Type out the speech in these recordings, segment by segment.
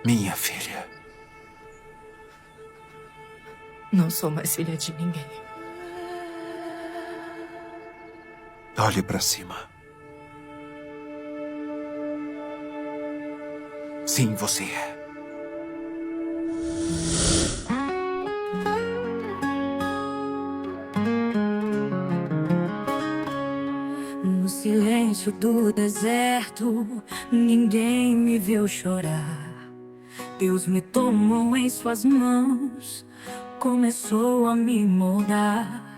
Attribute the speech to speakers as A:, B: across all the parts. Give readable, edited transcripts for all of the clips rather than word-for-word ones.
A: Minha filha.
B: Não sou mais filha de ninguém.
A: Olhe para cima. Sim, você é.
C: No silêncio do deserto, ninguém me viu chorar. Deus me tomou em suas mãos, começou a me moldar.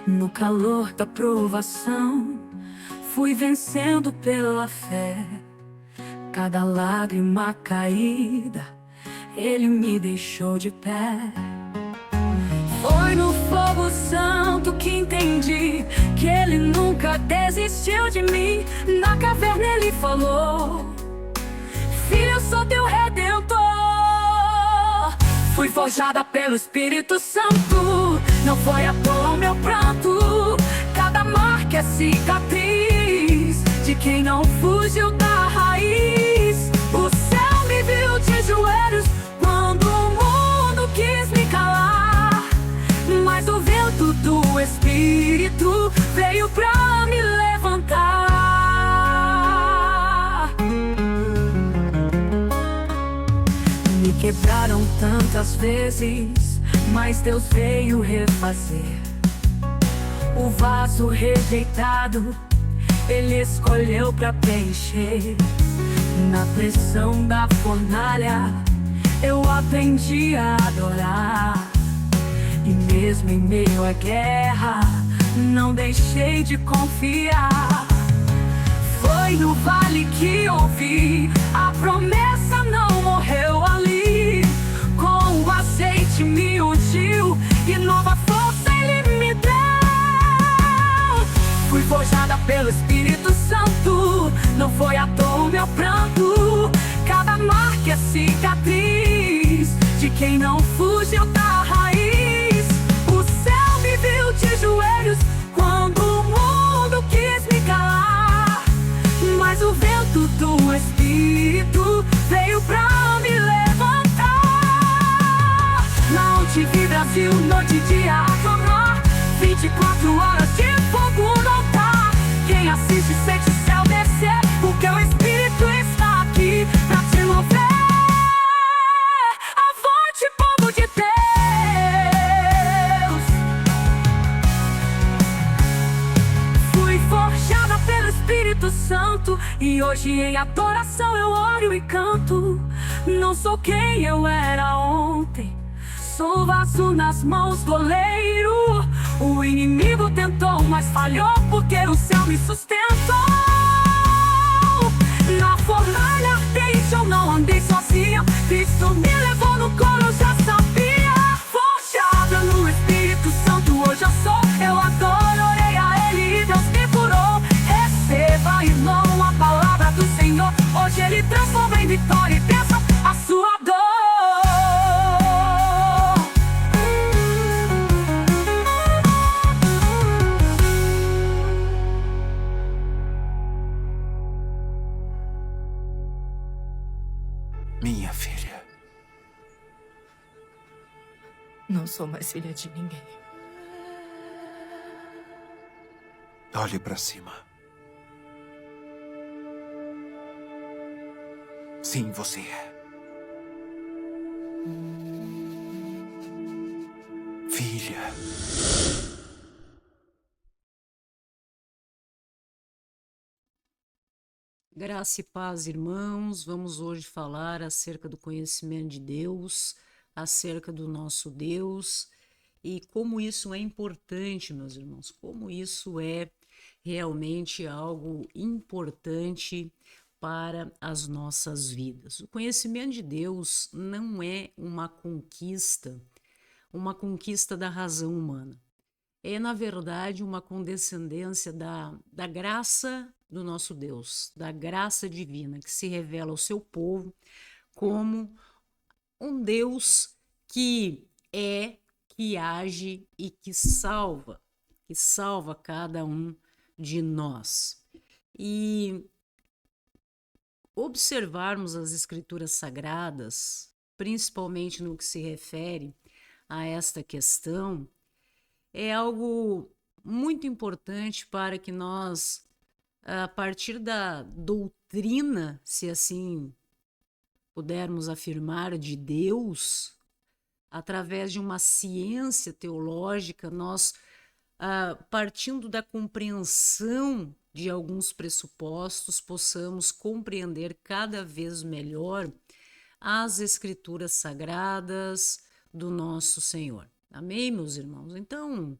C: No calor da provação, fui vencendo pela fé. Cada lágrima caída, Ele me deixou de pé. Foi no fogo santo que entendi que Ele nunca desistiu de mim. Na caverna Ele falou: Filho, eu sou teu redentor. Fui forjada pelo Espírito Santo, não foi à toa o meu pranto. Cada marca é cicatriz de quem não fugiu da raiz. O céu me viu de joelhos quando o mundo quis me calar, mas o vento do Espírito veio pra me levantar. Me quebraram tantas vezes, mas Deus veio refazer. O vaso rejeitado, Ele escolheu pra preencher. Na pressão da fornalha, eu aprendi a adorar. E mesmo em meio à guerra, não deixei de confiar. Foi no vale que ouvi: a promessa não morreu ali. Com o azeite me ungiu e nova força Ele me deu. Fui forjada pelo Espírito Santo, não foi à toa o meu pranto. Cada marca é cicatriz de quem não fugiu da raiz. O céu me viu de joelhos quando o mundo quis me calar, mas o vento do Espírito veio pra me levantar. Na UTV Brasil, noite e dia a clamar, 24 horas de fogo no altar. Quem assiste sente o céu descer, porque o Espírito está aqui pra te mover. Avante, povo de Deus. Fui forjada pelo Espírito Santo, e hoje em adoração eu oro e canto. Não sou quem eu era ontem, sou vaso nas mãos do oleiro. O inimigo tentou, mas falhou, porque o céu me sustentou. Na fornalha ardente eu não andei sozinha, Cristo me levou no colo, eu já sabia. Forjada no Espírito Santo hoje eu sou. Eu adoro, orei a Ele e Deus me curou. Receba, irmão, a palavra do Senhor. Hoje Ele transforma em vitória e bênção a sua dor.
A: Minha filha.
B: Não sou mais filha de ninguém.
A: Olhe para cima. Sim, você é. Filha.
D: Graça e paz, irmãos. Vamos hoje falar acerca do conhecimento de Deus, acerca do nosso Deus e como isso é importante, meus irmãos, como isso é realmente algo importante para as nossas vidas. O conhecimento de Deus não é uma conquista da razão humana. É, na verdade, uma condescendência da graça do nosso Deus, da graça divina que se revela ao seu povo como um Deus que age e que salva cada um de nós. E observarmos as Escrituras Sagradas, principalmente no que se refere a esta questão, é algo muito importante para que nós, a partir da doutrina, se assim pudermos afirmar, de Deus, através de uma ciência teológica, nós, partindo da compreensão de alguns pressupostos, possamos compreender cada vez melhor as Escrituras Sagradas do nosso Senhor. Amém, meus irmãos? Então,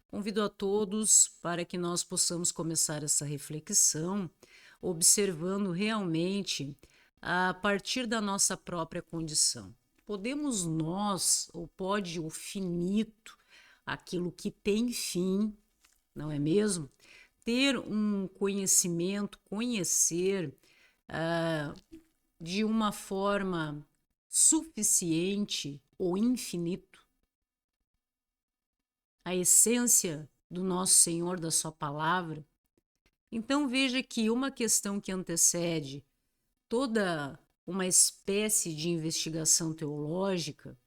D: convido a todos para que nós possamos começar essa reflexão, observando realmente a partir da nossa própria condição. Podemos nós, ou pode o finito, aquilo que tem fim, não é mesmo? Ter um conhecimento, conhecer de uma forma suficiente ou infinito a essência do nosso Senhor, da sua palavra. Então veja que uma questão que antecede toda uma espécie de investigação teológica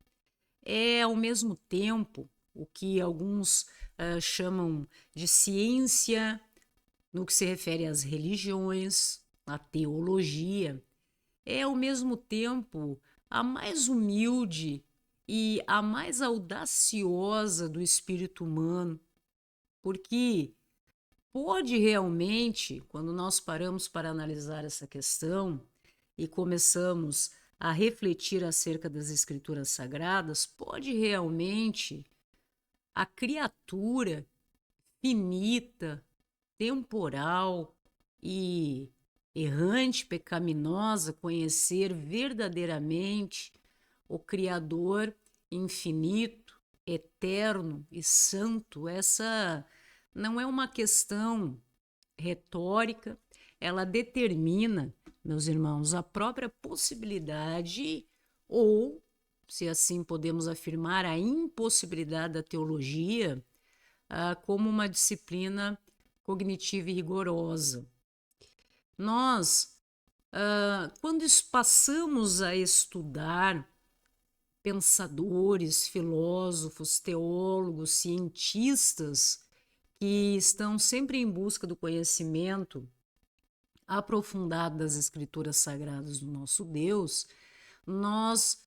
D: é, ao mesmo tempo, o que alguns chamam de ciência no que se refere às religiões, à teologia, é ao mesmo tempo a mais humilde e a mais audaciosa do espírito humano, porque pode realmente, quando nós paramos para analisar essa questão e começamos a refletir acerca das Escrituras Sagradas, pode realmente a criatura finita, temporal e errante, pecaminosa, conhecer verdadeiramente o Criador infinito, eterno e santo. Essa não é uma questão retórica, ela determina, meus irmãos, a própria possibilidade ou, se assim podemos afirmar, a impossibilidade da teologia como uma disciplina cognitiva e rigorosa. Nós, quando passamos a estudar pensadores, filósofos, teólogos, cientistas que estão sempre em busca do conhecimento aprofundado das Escrituras Sagradas do nosso Deus, nós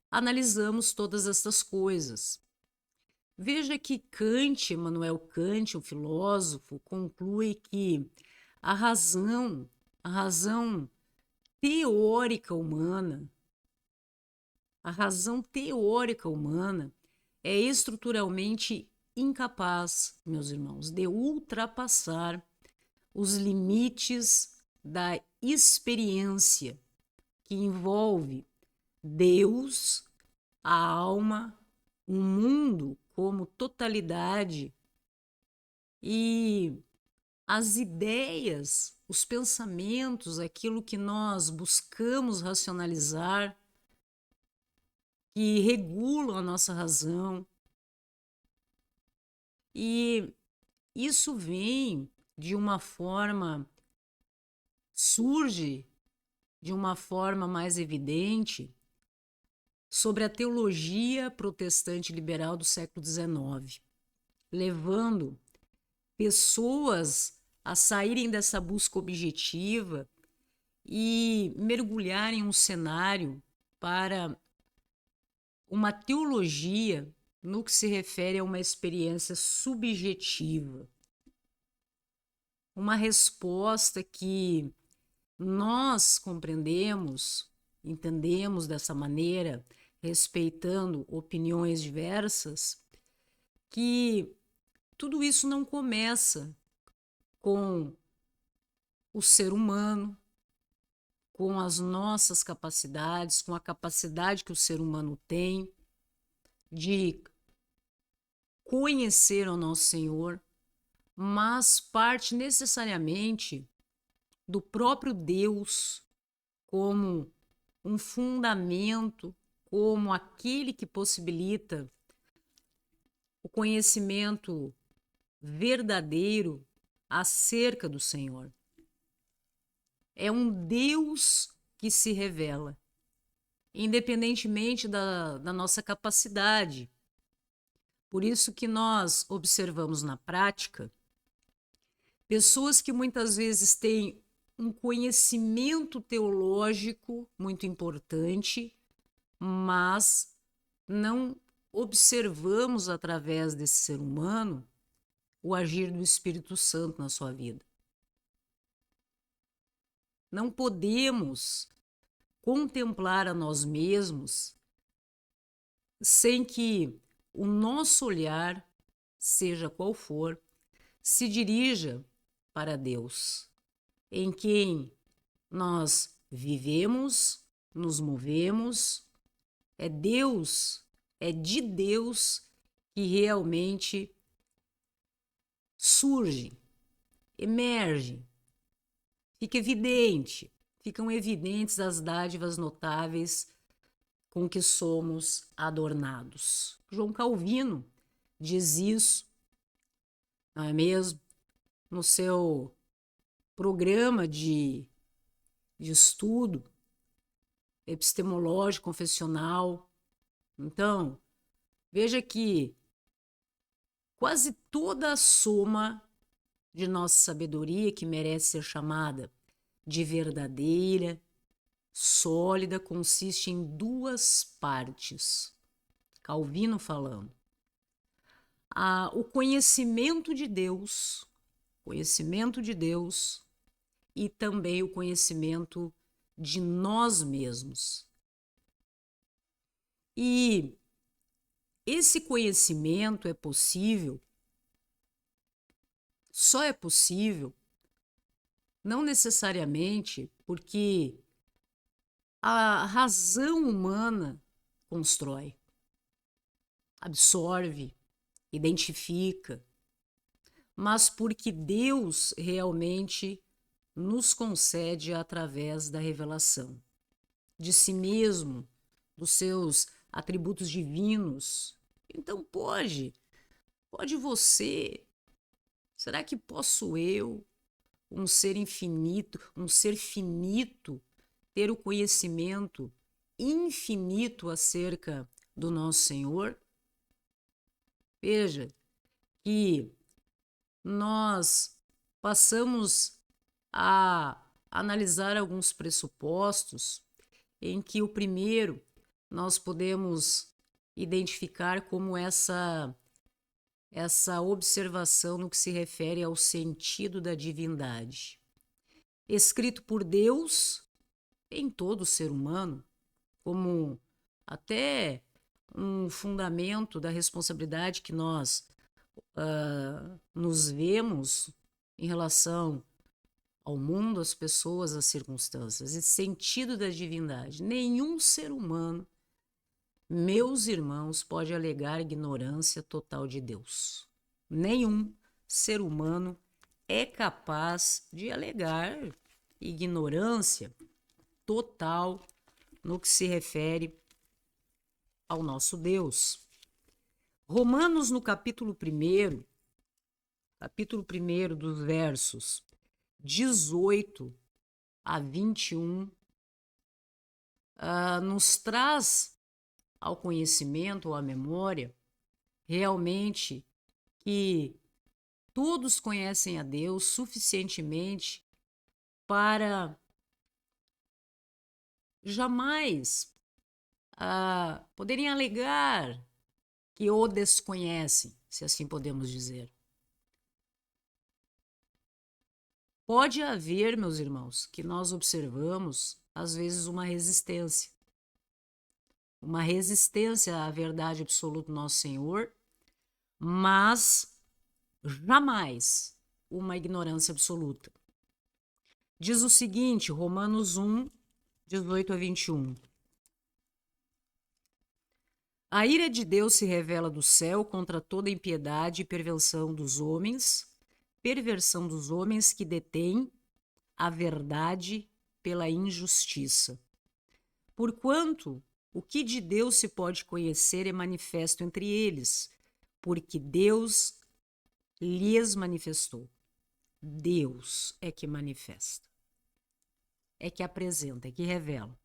D: analisamos todas estas coisas. Veja que Kant, Immanuel Kant, o filósofo, conclui que a razão teórica humana, é estruturalmente incapaz, meus irmãos, de ultrapassar os limites da experiência que envolve Deus, a alma, o mundo como totalidade e as ideias, os pensamentos, aquilo que nós buscamos racionalizar, que regulam a nossa razão. E isso surge de uma forma mais evidente sobre a teologia protestante liberal do século XIX, levando pessoas a saírem dessa busca objetiva e mergulharem em um cenário para uma teologia no que se refere a uma experiência subjetiva. Uma resposta que nós compreendemos, entendemos dessa maneira, respeitando opiniões diversas, que tudo isso não começa com o ser humano, com as nossas capacidades, com a capacidade que o ser humano tem de conhecer o nosso Senhor, mas parte necessariamente do próprio Deus como um fundamento, como aquele que possibilita o conhecimento verdadeiro acerca do Senhor. É um Deus que se revela, independentemente da nossa capacidade. Por isso que nós observamos na prática pessoas que muitas vezes têm um conhecimento teológico muito importante, mas não observamos através desse ser humano o agir do Espírito Santo na sua vida. Não podemos contemplar a nós mesmos sem que o nosso olhar, seja qual for, se dirija para Deus, em quem nós vivemos, nos movemos. É Deus, é de Deus que realmente surge, emerge, ficam evidentes as dádivas notáveis com que somos adornados. João Calvino diz isso, não é mesmo? No seu programa de estudo epistemológico, confessional. Então, veja que quase toda a soma de nossa sabedoria, que merece ser chamada de verdadeira, sólida, consiste em duas partes. Calvino falando. O conhecimento de Deus e também o conhecimento de nós mesmos. E esse conhecimento só é possível, não necessariamente porque a razão humana constrói, absorve, identifica, mas porque Deus realmente nos concede através da revelação de si mesmo, dos seus atributos divinos. Então pode você, será que posso eu, um ser infinito, um ser finito, ter o conhecimento infinito acerca do nosso Senhor? Veja que nós passamos a analisar alguns pressupostos em que o primeiro nós podemos identificar como essa observação no que se refere ao sentido da divindade. Escrito por Deus em todo ser humano, como até um fundamento da responsabilidade que nós nos vemos em relação ao mundo, às pessoas, às circunstâncias. Esse sentido da divindade. Nenhum ser humano, meus irmãos, pode alegar ignorância total de Deus. Nenhum ser humano é capaz de alegar ignorância total no que se refere ao nosso Deus. Romanos, no capítulo 1, dos versos 18 a 21, nos traz ao conhecimento, ou à memória, realmente que todos conhecem a Deus suficientemente para jamais poderem alegar que o desconhecem, se assim podemos dizer. Pode haver, meus irmãos, que nós observamos, às vezes, uma resistência à verdade absoluta do nosso Senhor, mas jamais uma ignorância absoluta. Diz o seguinte, Romanos 1, 18 a 21. A ira de Deus se revela do céu contra toda impiedade e perversão dos homens que detêm a verdade pela injustiça. Porquanto o que de Deus se pode conhecer é manifesto entre eles, porque Deus lhes manifestou. Deus é que manifesta. é que apresenta, é que revela.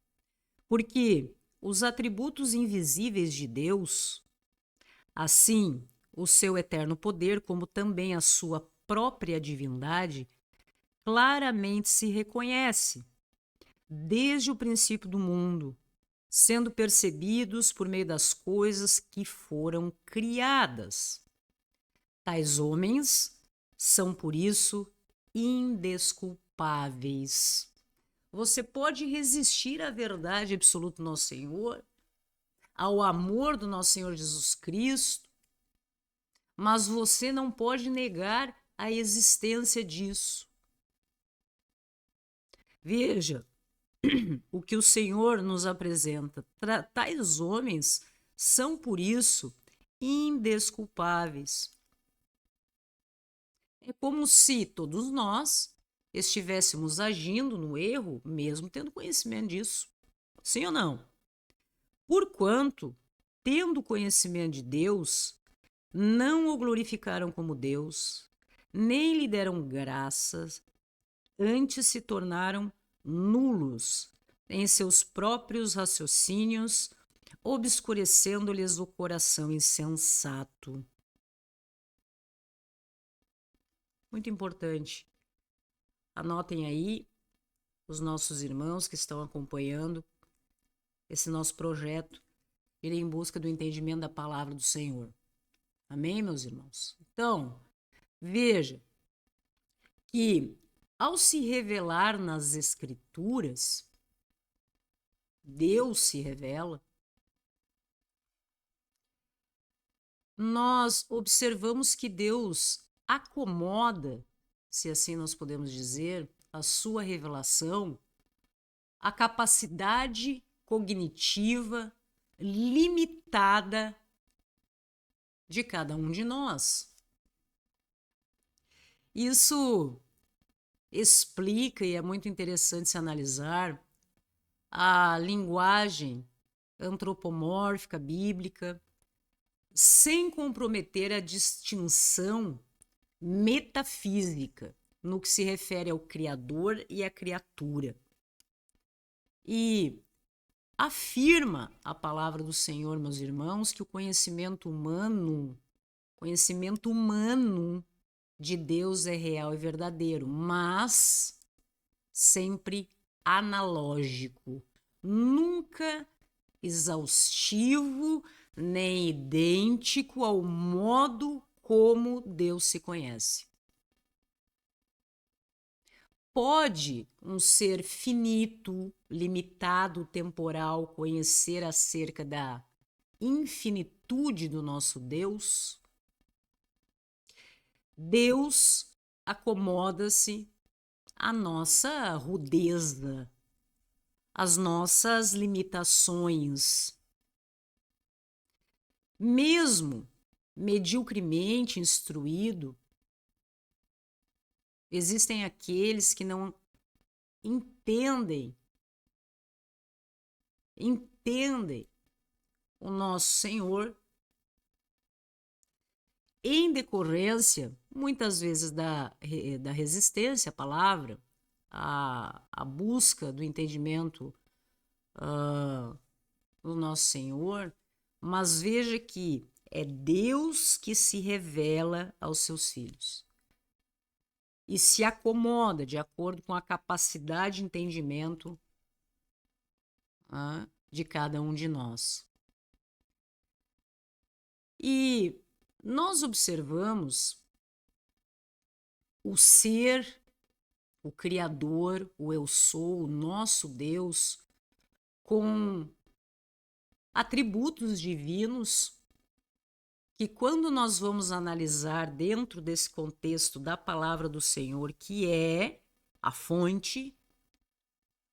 D: Porque os atributos invisíveis de Deus, assim o seu eterno poder, como também a sua própria divindade, claramente se reconhece desde o princípio do mundo, sendo percebidos por meio das coisas que foram criadas. Tais homens são, por isso, indesculpáveis. Você pode resistir à verdade absoluta do nosso Senhor, ao amor do nosso Senhor Jesus Cristo, mas você não pode negar a existência disso. Veja o que o Senhor nos apresenta. Tais homens são, por isso, indesculpáveis. É como se todos nós estivéssemos agindo no erro, mesmo tendo conhecimento disso. Sim ou não? Porquanto, tendo conhecimento de Deus, não o glorificaram como Deus, nem lhe deram graças, antes se tornaram nulos em seus próprios raciocínios, obscurecendo-lhes o coração insensato. Muito importante. Anotem aí os nossos irmãos que estão acompanhando esse nosso projeto, ir em busca do entendimento da palavra do Senhor. Amém, meus irmãos? Então, veja que ao se revelar nas Escrituras, Deus se revela, nós observamos que Deus acomoda, se assim nós podemos dizer, a sua revelação, a capacidade cognitiva limitada de cada um de nós. Isso explica, e é muito interessante se analisar, a linguagem antropomórfica bíblica, sem comprometer a distinção metafísica no que se refere ao Criador e à criatura. E afirma a palavra do Senhor, meus irmãos, que o conhecimento humano de Deus é real e verdadeiro, mas sempre analógico, nunca exaustivo nem idêntico ao modo como Deus se conhece. Pode um ser finito, limitado, temporal, conhecer acerca da infinitude do nosso Deus? Deus acomoda-se à nossa rudeza, às nossas limitações. Mesmo mediocremente instruído, existem aqueles que não entendem o nosso Senhor em decorrência, muitas vezes, da resistência à palavra, a busca do entendimento do nosso Senhor, mas veja que é Deus que se revela aos seus filhos e se acomoda de acordo com a capacidade de entendimento de cada um de nós. E nós observamos o ser, o Criador, o Eu Sou, o nosso Deus, com atributos divinos que, quando nós vamos analisar dentro desse contexto da palavra do Senhor, que é a fonte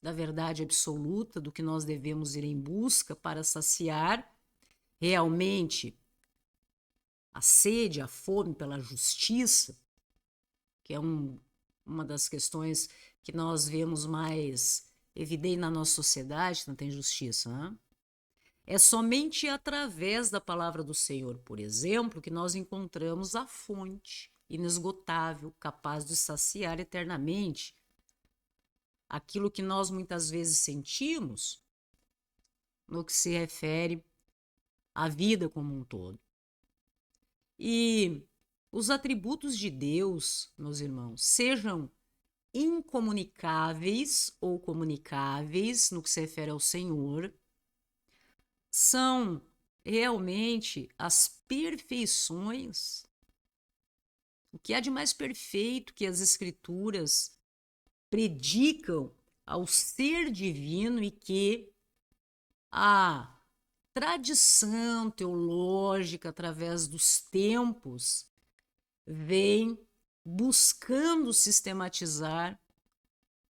D: da verdade absoluta, do que nós devemos ir em busca para saciar realmente a sede, a fome pela justiça, que é uma das questões que nós vemos mais evidente na nossa sociedade, que não tem justiça, né? É somente através da palavra do Senhor, por exemplo, que nós encontramos a fonte inesgotável, capaz de saciar eternamente aquilo que nós muitas vezes sentimos no que se refere à vida como um todo. E os atributos de Deus, meus irmãos, sejam incomunicáveis ou comunicáveis no que se refere ao Senhor, são realmente as perfeições, o que há de mais perfeito que as Escrituras predicam ao ser divino e que a tradição teológica, através dos tempos, vem buscando sistematizar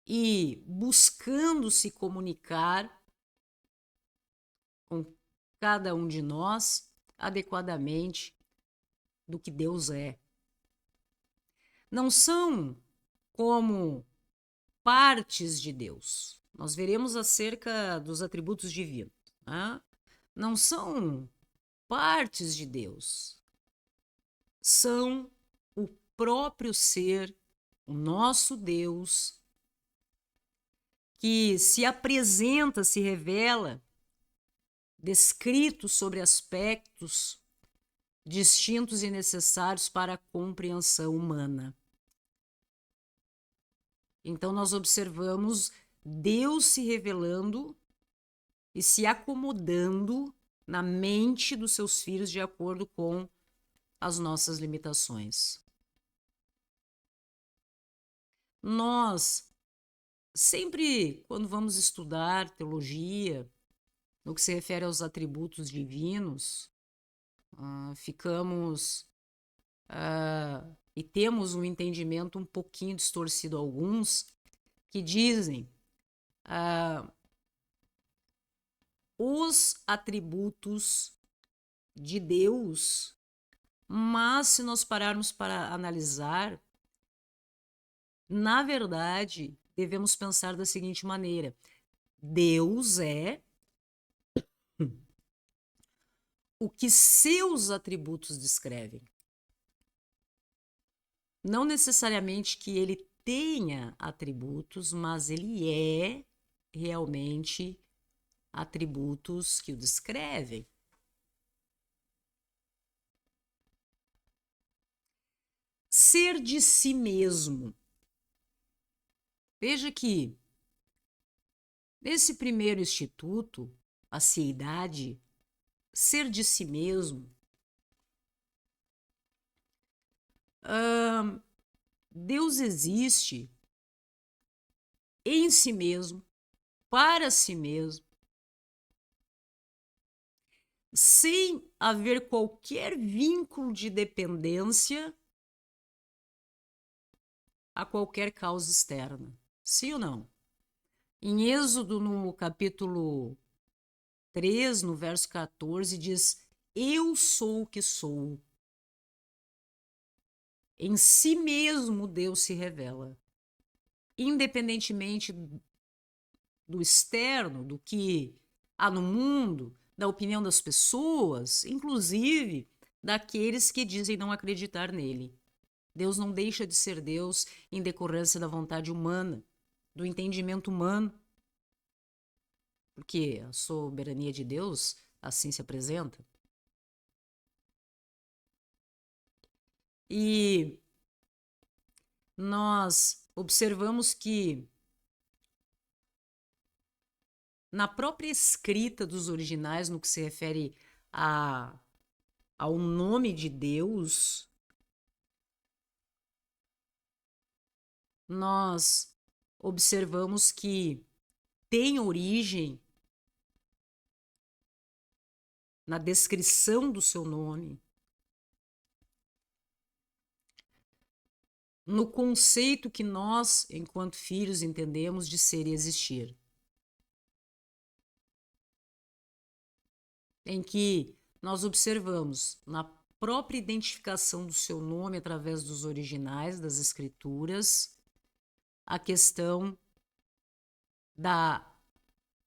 D: e buscando se comunicar com cada um de nós adequadamente do que Deus é. Não são como partes de Deus. Nós veremos acerca dos atributos divinos, né? Não são partes de Deus. São o próprio ser, o nosso Deus, que se apresenta, se revela, descrito sobre aspectos distintos e necessários para a compreensão humana. Então, nós observamos Deus se revelando e se acomodando na mente dos seus filhos de acordo com as nossas limitações. Nós, sempre quando vamos estudar teologia, no que se refere aos atributos divinos, ficamos e temos um entendimento um pouquinho distorcido, alguns que dizem os atributos de Deus, mas se nós pararmos para analisar, na verdade, devemos pensar da seguinte maneira: Deus é o que seus atributos descrevem. Não necessariamente que ele tenha atributos, mas ele é realmente atributos que o descrevem. Ser de si mesmo. Veja que, nesse primeiro instituto, a seidade, ser de si mesmo, Deus existe em si mesmo, para si mesmo, sem haver qualquer vínculo de dependência a qualquer causa externa. Sim ou não? Em Êxodo, no capítulo 3, no verso 14, diz: eu sou o que sou. Em si mesmo Deus se revela, independentemente do externo, do que há no mundo, da opinião das pessoas, inclusive daqueles que dizem não acreditar nele. Deus não deixa de ser Deus em decorrência da vontade humana, do entendimento humano, porque a soberania de Deus assim se apresenta. E nós observamos que na própria escrita dos originais, no que se refere ao nome de Deus, nós observamos que tem origem na descrição do seu nome, no conceito que nós, enquanto filhos, entendemos de ser e existir. Em que nós observamos na própria identificação do seu nome através dos originais, das escrituras, a questão da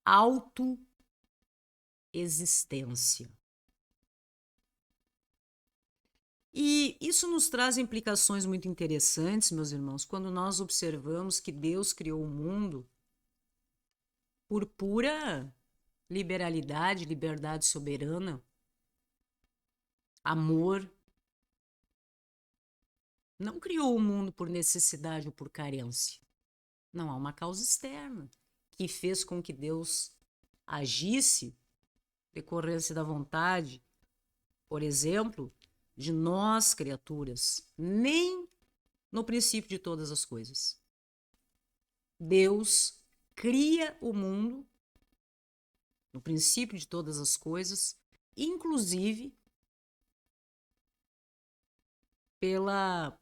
D: autoexistência. E isso nos traz implicações muito interessantes, meus irmãos, quando nós observamos que Deus criou o mundo por pura liberalidade, liberdade soberana, amor. Não criou o mundo por necessidade ou por carência. Não, há uma causa externa que fez com que Deus agisse, decorrência da vontade, por exemplo, de nós, criaturas, nem no princípio de todas as coisas. Deus cria o mundo no princípio de todas as coisas, inclusive pela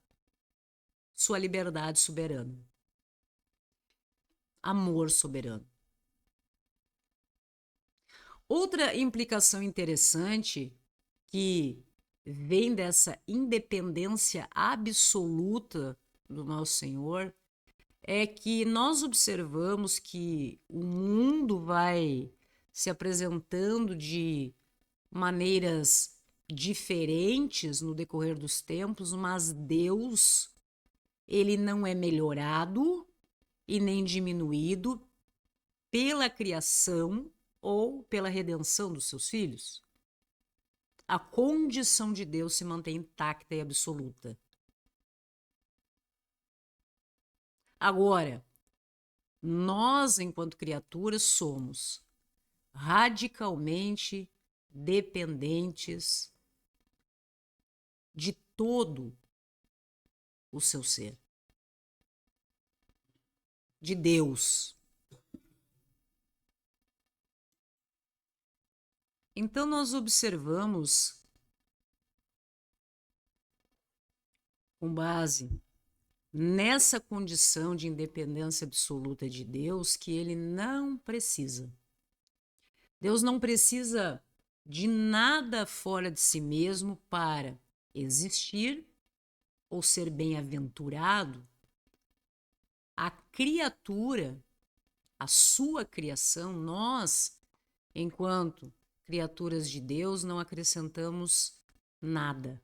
D: sua liberdade soberana. Amor soberano. Outra implicação interessante que vem dessa independência absoluta do nosso Senhor é que nós observamos que o mundo vai se apresentando de maneiras diferentes no decorrer dos tempos, mas Deus, ele não é melhorado e nem diminuído pela criação ou pela redenção dos seus filhos. A condição de Deus se mantém intacta e absoluta. Agora, nós, enquanto criaturas, somos radicalmente dependentes de todo o seu ser, de Deus. Então, nós observamos, com base nessa condição de independência absoluta de Deus, que ele não precisa. Deus não precisa de nada fora de si mesmo para existir ou ser bem-aventurado. A criatura, a sua criação, nós, enquanto criaturas de Deus, não acrescentamos nada.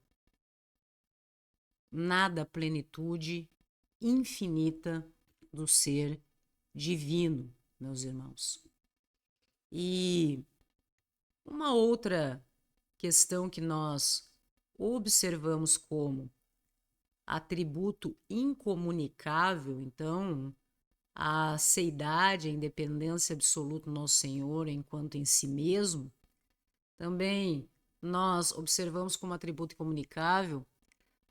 D: Nada à plenitude infinita do ser divino, meus irmãos. E uma outra questão que nós observamos como atributo incomunicável, então, a seidade, a independência absoluta do nosso Senhor enquanto em si mesmo, também nós observamos como atributo incomunicável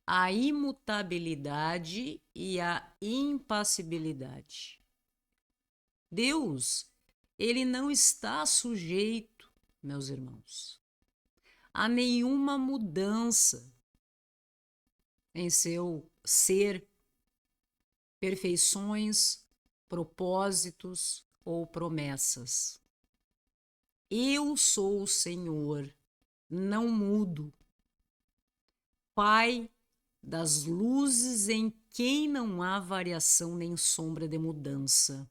D: a imutabilidade e a impassibilidade. Deus, ele não está sujeito, meus irmãos, a nenhuma mudança em seu ser, perfeições, propósitos ou promessas. Eu sou o Senhor, não mudo. Pai das luzes em quem não há variação nem sombra de mudança.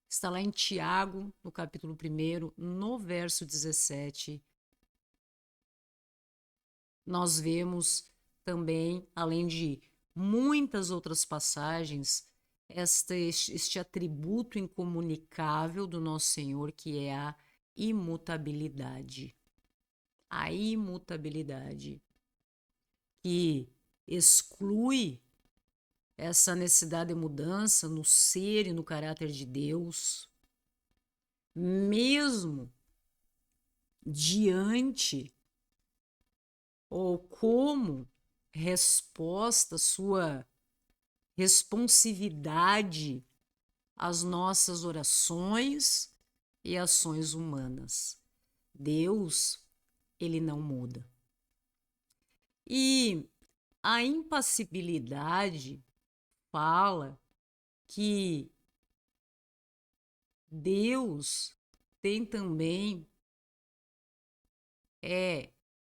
D: Está lá em Tiago, no capítulo 1, no verso 17. Nós vemos também, além de muitas outras passagens, este atributo incomunicável do nosso Senhor, que é a imutabilidade. A imutabilidade, que exclui essa necessidade de mudança no ser e no caráter de Deus, mesmo diante ou como resposta à sua responsividade às nossas orações e ações humanas. Deus, ele não muda. E a impassibilidade fala que Deus tem também,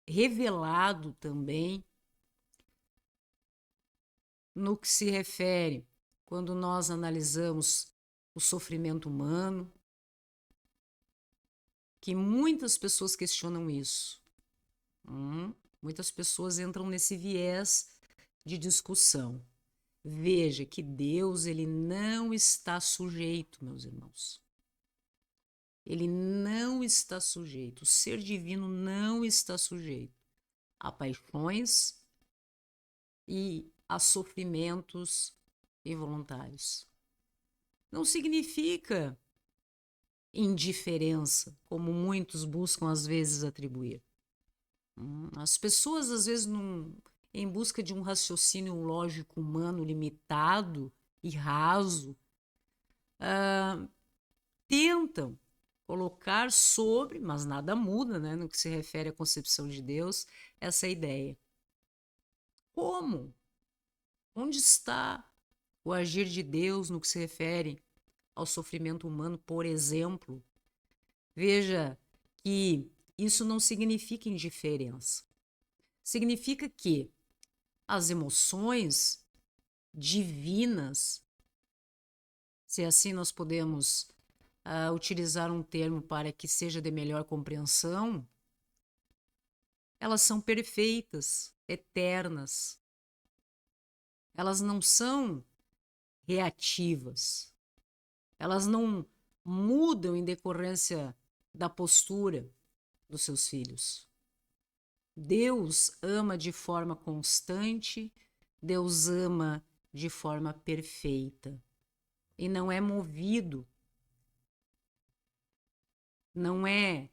D: revelado também no que se refere quando nós analisamos o sofrimento humano, que muitas pessoas questionam isso. Muitas pessoas entram nesse viés de discussão. Veja que Deus, ele não está sujeito, meus irmãos, ele não está sujeito, o ser divino não está sujeito a paixões e a sofrimentos involuntários. Não significa indiferença, como muitos buscam às vezes atribuir. As pessoas, às vezes, em busca de um raciocínio lógico humano limitado e raso, tentam colocar sobre, mas nada muda, né, no que se refere à concepção de Deus, essa ideia. Como? Onde está o agir de Deus no que se refere ao sofrimento humano, por exemplo? Veja que isso não significa indiferença. Significa que as emoções divinas, se assim nós podemos utilizar um termo para que seja de melhor compreensão, elas são perfeitas, eternas. Elas não são reativas. Elas não mudam em decorrência da postura dos seus filhos. Deus ama de forma constante, Deus ama de forma perfeita e não é movido, não é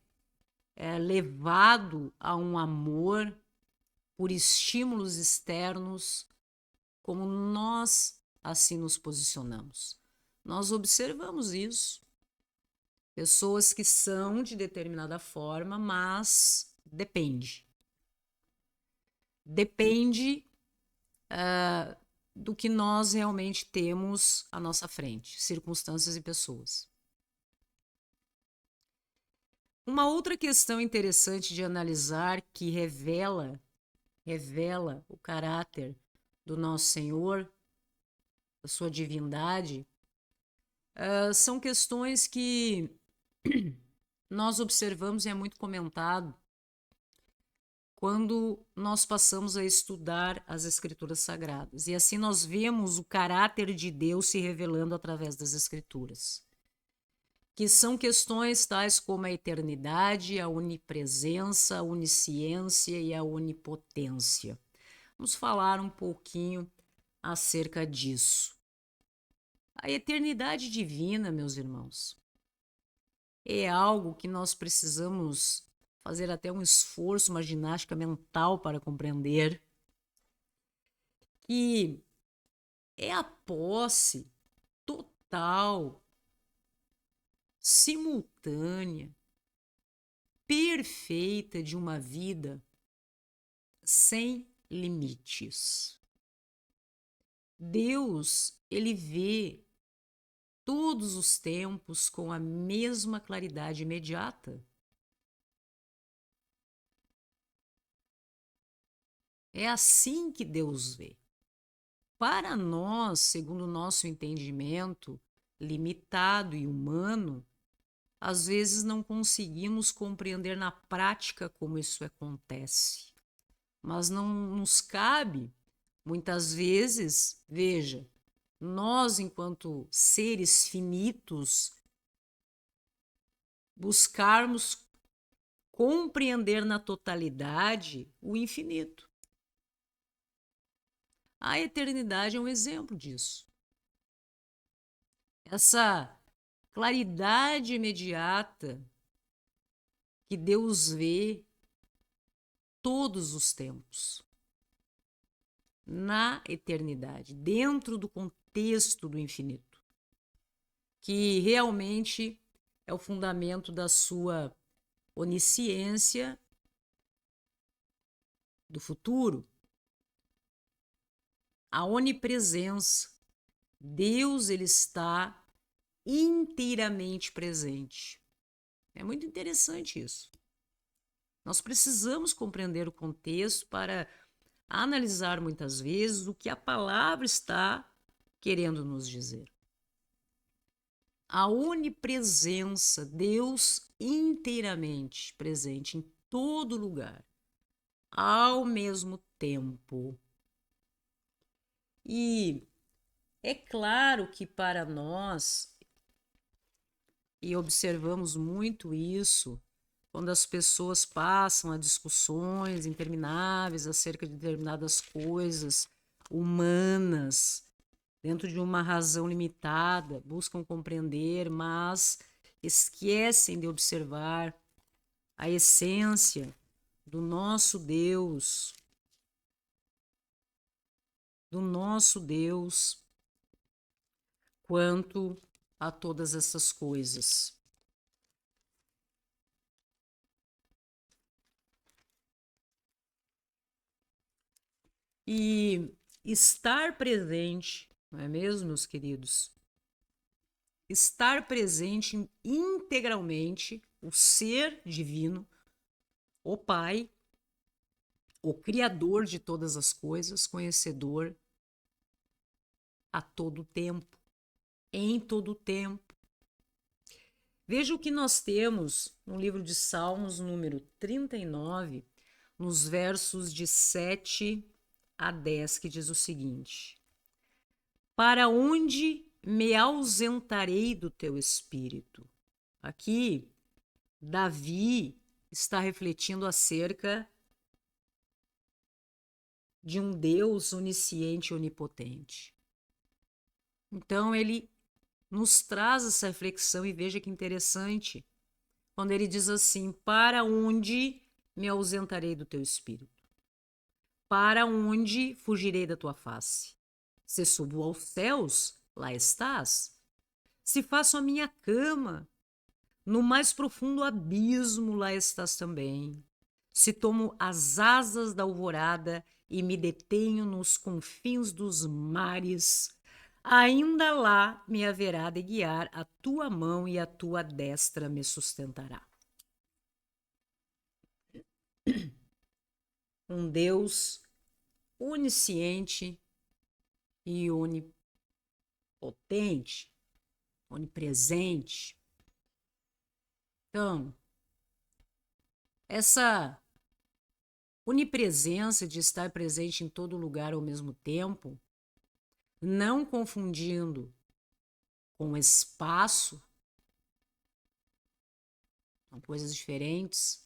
D: levado a um amor por estímulos externos como nós assim nos posicionamos. Nós observamos isso. Pessoas que são de determinada forma, mas depende. Depende do que nós realmente temos à nossa frente, circunstâncias e pessoas. Uma outra questão interessante de analisar que revela o caráter do nosso Senhor, da sua divindade, são questões que nós observamos e é muito comentado quando nós passamos a estudar as Escrituras Sagradas. E assim nós vemos o caráter de Deus se revelando através das Escrituras, que são questões tais como a eternidade, a onipresença, a onisciência e a onipotência. Vamos falar um pouquinho acerca disso. A eternidade divina, meus irmãos, é algo que nós precisamos fazer até um esforço, uma ginástica mental para compreender, que é a posse total, simultânea, perfeita de uma vida sem limites. Deus, ele vê todos os tempos com a mesma claridade imediata. É assim que Deus vê. Para nós, segundo o nosso entendimento limitado e humano, às vezes não conseguimos compreender na prática como isso acontece. Mas não nos cabe, muitas vezes, veja, nós, enquanto seres finitos, buscarmos compreender na totalidade o infinito. A eternidade é um exemplo disso. Essa claridade imediata que Deus vê todos os tempos, na eternidade, dentro do contexto do infinito, que realmente é o fundamento da sua onisciência do futuro. A onipresença. Deus, ele está inteiramente presente. É muito interessante isso. Nós precisamos compreender o contexto para analisar muitas vezes o que a palavra está querendo nos dizer. A onipresença, Deus inteiramente presente em todo lugar, ao mesmo tempo. E é claro que para nós e observamos muito isso quando as pessoas passam a discussões intermináveis acerca de determinadas coisas humanas, dentro de uma razão limitada, buscam compreender, mas esquecem de observar a essência do nosso Deus, quanto a todas essas coisas. E estar presente, não é mesmo, meus queridos? Estar presente integralmente, o ser divino, o Pai, o Criador de todas as coisas, conhecedor a todo tempo, em todo tempo. Veja o que nós temos no livro de Salmos, número 39, nos versos de 7 a 10, que diz o seguinte: Para onde me ausentarei do teu espírito? Aqui, Davi está refletindo acerca de um Deus onisciente e onipotente. Então, ele nos traz essa reflexão e veja que interessante, quando ele diz assim: para onde me ausentarei do teu espírito? Para onde fugirei da tua face? Se subo aos céus, lá estás. Se faço a minha cama, no mais profundo abismo, lá estás também. Se tomo as asas da alvorada e me detenho nos confins dos mares, ainda lá me haverá de guiar a tua mão e a tua destra me sustentará. Um Deus onisciente e onipotente, onipresente. Então, essa onipresença de estar presente em todo lugar ao mesmo tempo, não confundindo com espaço, são coisas diferentes,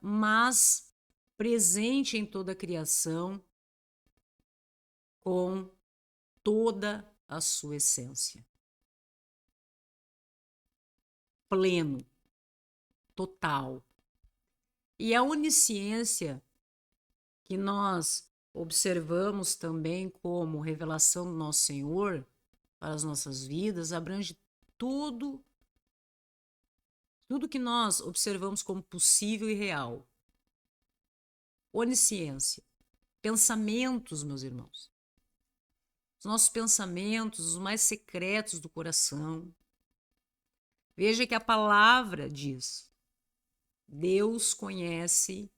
D: mas presente em toda a criação com toda a sua essência. Pleno, total. E a onisciência que nós observamos também como revelação do nosso Senhor para as nossas vidas abrange tudo que nós observamos como possível e real. Onisciência. Pensamentos, meus irmãos. Os nossos pensamentos, os mais secretos do coração. Veja que a palavra diz: Deus conhece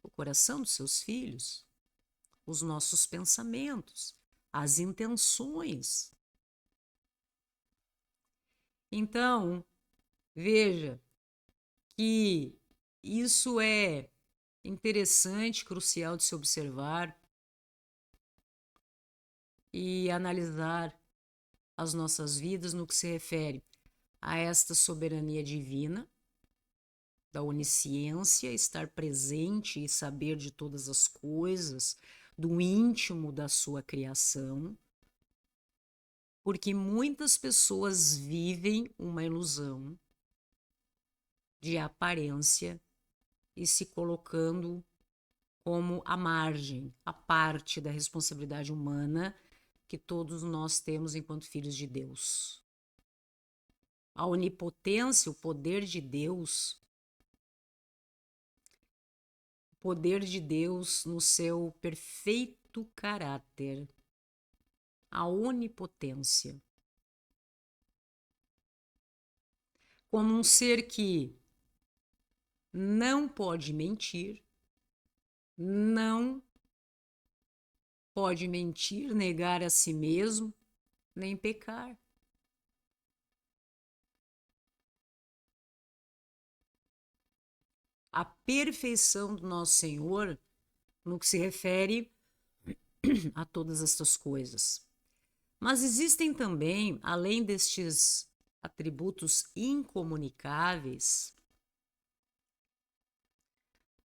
D: o coração dos seus filhos, os nossos pensamentos, as intenções. Então, veja que isso é interessante, crucial de se observar e analisar as nossas vidas no que se refere a esta soberania divina, da onisciência, estar presente e saber de todas as coisas, do íntimo da sua criação, porque muitas pessoas vivem uma ilusão de aparência e se colocando como a margem, a parte da responsabilidade humana que todos nós temos enquanto filhos de Deus. A onipotência, o poder de Deus no seu perfeito caráter, a onipotência, como um ser que não pode mentir, negar a si mesmo, nem pecar. A perfeição do nosso Senhor no que se refere a todas estas coisas. Mas existem também, além destes atributos incomunicáveis,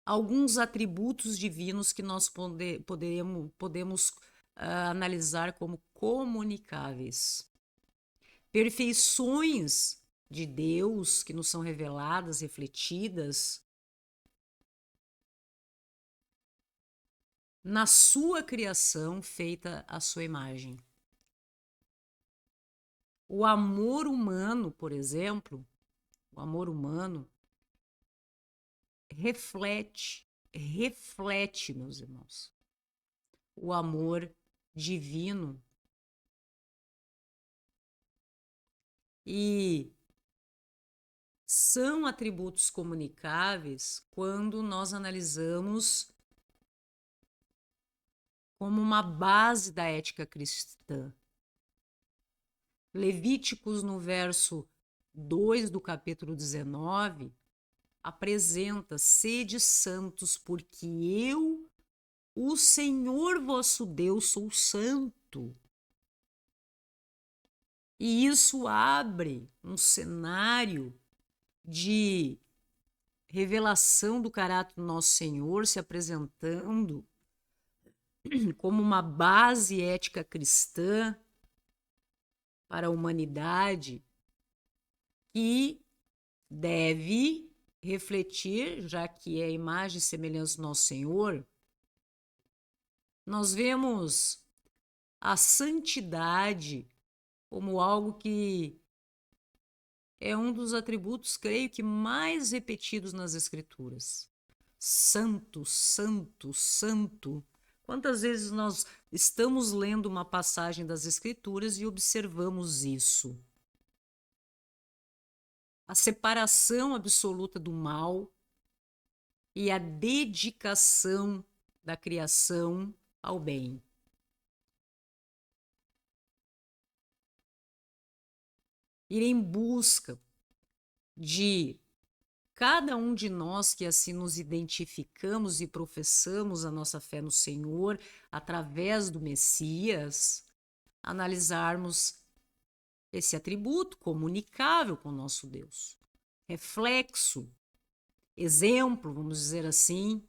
D: alguns atributos divinos que nós podemos analisar como comunicáveis. Perfeições de Deus que nos são reveladas, refletidas na sua criação feita à sua imagem. O amor humano, por exemplo, o amor humano reflete, meus irmãos, o amor divino. E são atributos comunicáveis quando nós analisamos como uma base da ética cristã. Levíticos, no verso 2 do capítulo 19, apresenta: sede santos, porque eu, o Senhor vosso Deus, sou santo. E isso abre um cenário de revelação do caráter do nosso Senhor, se apresentando como uma base ética cristã para a humanidade que deve refletir, já que é a imagem e semelhança do nosso Senhor. Nós vemos a santidade como algo que é um dos atributos, creio que, mais repetidos nas Escrituras. Santo, santo, santo. Quantas vezes nós estamos lendo uma passagem das Escrituras e observamos isso? A separação absoluta do mal e a dedicação da criação ao bem. Ir em busca de cada um de nós que assim nos identificamos e professamos a nossa fé no Senhor através do Messias, analisarmos esse atributo comunicável com o nosso Deus. Reflexo, exemplo, vamos dizer assim,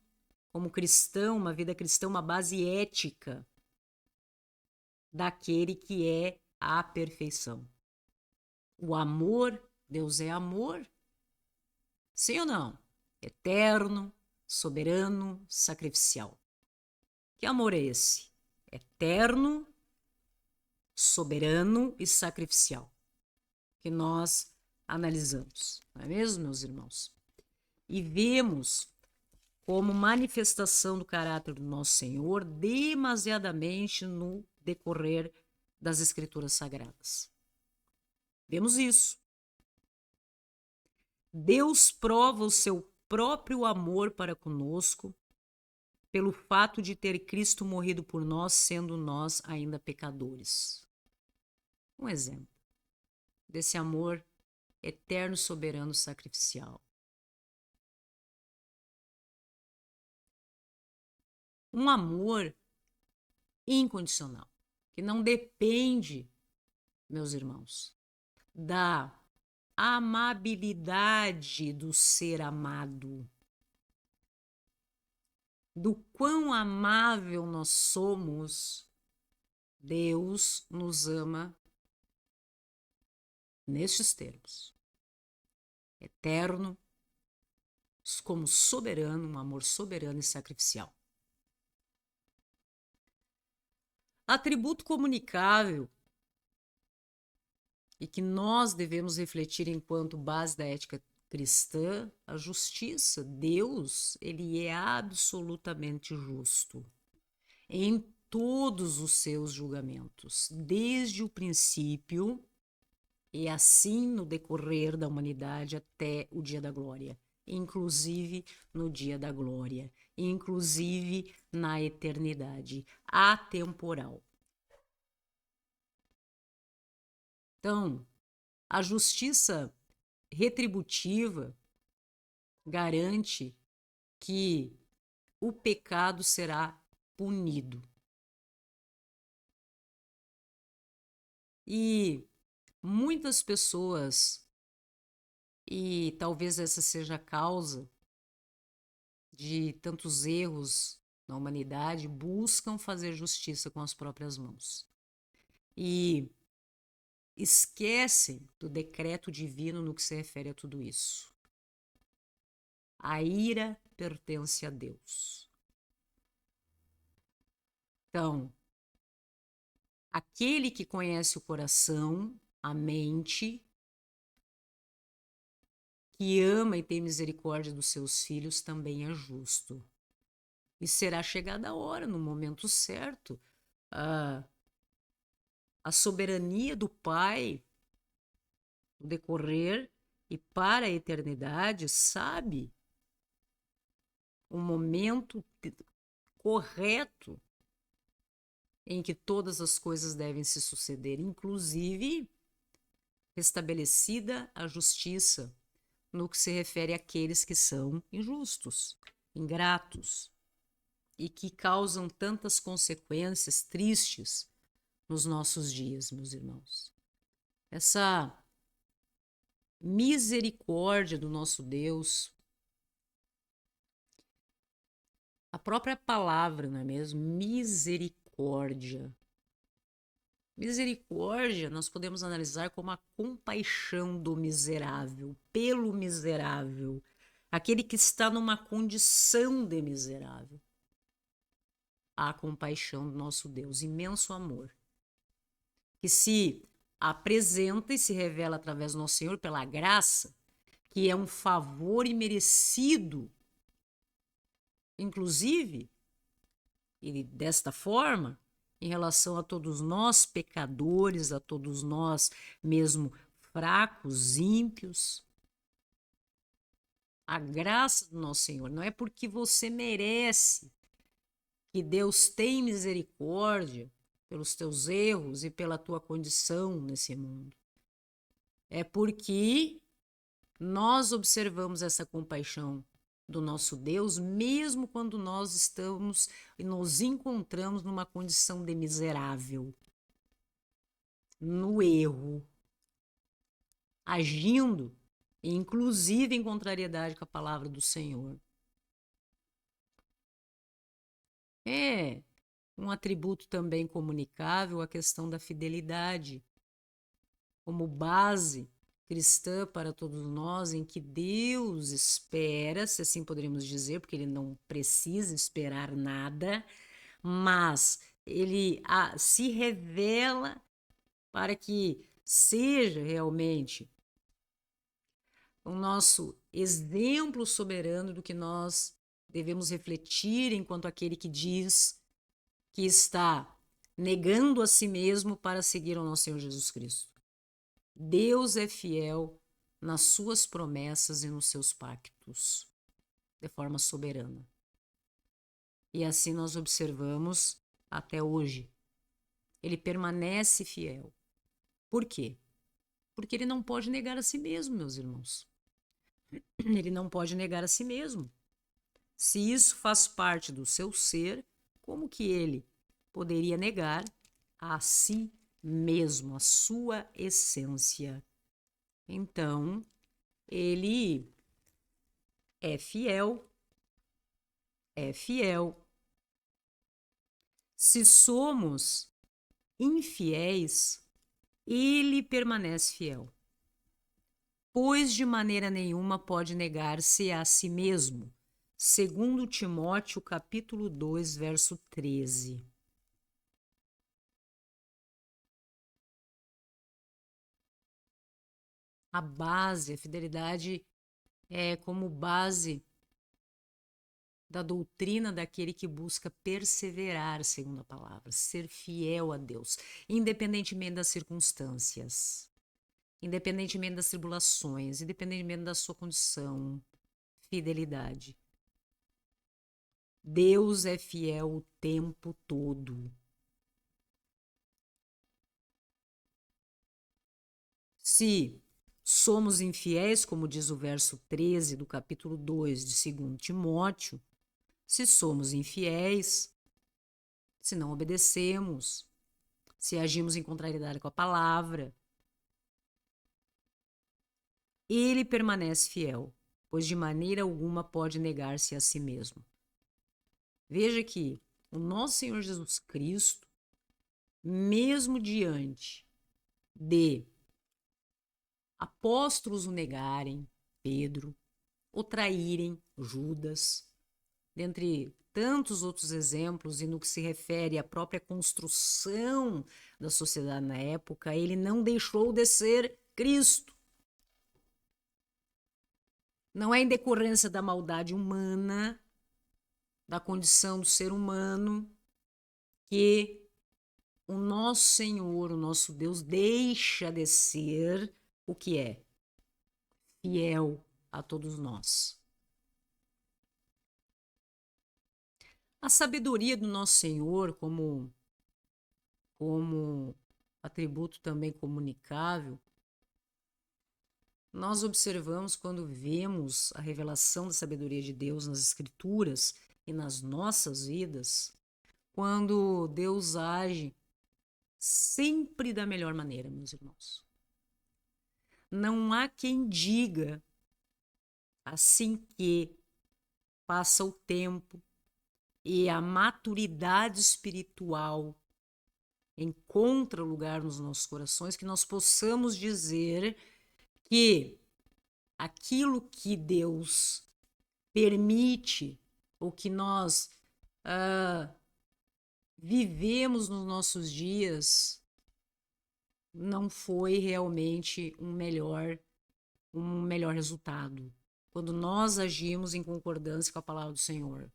D: como cristão, uma vida cristã, uma base ética daquele que é a perfeição. O amor, Deus é amor. Sim ou não? Eterno, soberano, sacrificial. Que amor é esse? Eterno, soberano e sacrificial. Que nós analisamos. Não é mesmo, meus irmãos? E vemos como manifestação do caráter do nosso Senhor demasiadamente no decorrer das Escrituras Sagradas. Vemos isso. Deus prova o seu próprio amor para conosco pelo fato de ter Cristo morrido por nós, sendo nós ainda pecadores. Um exemplo desse amor eterno, soberano, sacrificial. Um amor incondicional, que não depende, meus irmãos, da amabilidade do ser amado, do quão amável nós somos. Deus nos ama nestes termos: eterno, como soberano, um amor soberano e sacrificial. Atributo comunicável e que nós devemos refletir enquanto base da ética cristã, a justiça. Deus, ele é absolutamente justo em todos os seus julgamentos, desde o princípio e assim no decorrer da humanidade até o dia da glória, inclusive no dia da glória, inclusive na eternidade atemporal. Então, a justiça retributiva garante que o pecado será punido. E muitas pessoas, e talvez essa seja a causa de tantos erros na humanidade, buscam fazer justiça com as próprias mãos. E esquecem do decreto divino no que se refere a tudo isso. A ira pertence a Deus. Então, aquele que conhece o coração, a mente, que ama e tem misericórdia dos seus filhos, também é justo. E será chegada a hora, no momento certo, a soberania do Pai, no decorrer e para a eternidade, sabe o momento correto em que todas as coisas devem se suceder, inclusive restabelecida a justiça no que se refere àqueles que são injustos, ingratos e que causam tantas consequências tristes nos nossos dias, meus irmãos. Essa misericórdia do nosso Deus, a própria palavra, não é mesmo? Misericórdia. Misericórdia nós podemos analisar como a compaixão do miserável, pelo miserável, aquele que está numa condição de miserável. A compaixão do nosso Deus, imenso amor, que se apresenta e se revela através do nosso Senhor pela graça, que é um favor imerecido, inclusive, e desta forma, em relação a todos nós pecadores, a todos nós mesmo fracos, ímpios. A graça do nosso Senhor não é porque você merece que Deus tem misericórdia pelos teus erros e pela tua condição nesse mundo. É porque nós observamos essa compaixão do nosso Deus, mesmo quando nós estamos e nos encontramos numa condição de miserável, no erro, agindo, inclusive em contrariedade com a palavra do Senhor. É um atributo também comunicável a questão da fidelidade, como base cristã para todos nós, em que Deus espera, se assim poderíamos dizer, porque Ele não precisa esperar nada, mas Ele se revela para que seja realmente o nosso exemplo soberano do que nós devemos refletir enquanto aquele que diz que está negando a si mesmo para seguir ao nosso Senhor Jesus Cristo. Deus é fiel nas suas promessas e nos seus pactos, de forma soberana. E assim nós observamos até hoje. Ele permanece fiel. Por quê? Porque ele não pode negar a si mesmo, meus irmãos. Ele não pode negar a si mesmo. Se isso faz parte do seu ser, como que ele poderia negar a si mesmo, a sua essência? Então, ele é fiel. É fiel. Se somos infiéis, ele permanece fiel, pois de maneira nenhuma pode negar-se a si mesmo. Segundo Timóteo, capítulo 2, verso 13. A base, a fidelidade é como base da doutrina daquele que busca perseverar, segundo a palavra, ser fiel a Deus, independentemente das circunstâncias, independentemente das tribulações, independentemente da sua condição, fidelidade. Deus é fiel o tempo todo. Se somos infiéis, como diz o verso 13 do capítulo 2 de 2 Timóteo, se somos infiéis, se não obedecemos se agimos em contrariedade com a palavra, ele permanece fiel, pois de maneira alguma pode negar-se a si mesmo. Veja que o nosso Senhor Jesus Cristo, mesmo diante de apóstolos o negarem, Pedro, o traírem, Judas, dentre tantos outros exemplos, e no que se refere à própria construção da sociedade na época, ele não deixou de ser Cristo. Não é em decorrência da maldade humana, da condição do ser humano, que o nosso Senhor, o nosso Deus, deixa de ser o que é, fiel a todos nós. A sabedoria do nosso Senhor, como atributo também comunicável, nós observamos quando vemos a revelação da sabedoria de Deus nas Escrituras e nas nossas vidas, quando Deus age sempre da melhor maneira, meus irmãos. Não há quem diga, assim que passa o tempo e a maturidade espiritual encontra lugar nos nossos corações, que nós possamos dizer que aquilo que Deus permite, ou que nós vivemos nos nossos dias, não foi realmente um melhor resultado, quando nós agimos em concordância com a palavra do Senhor.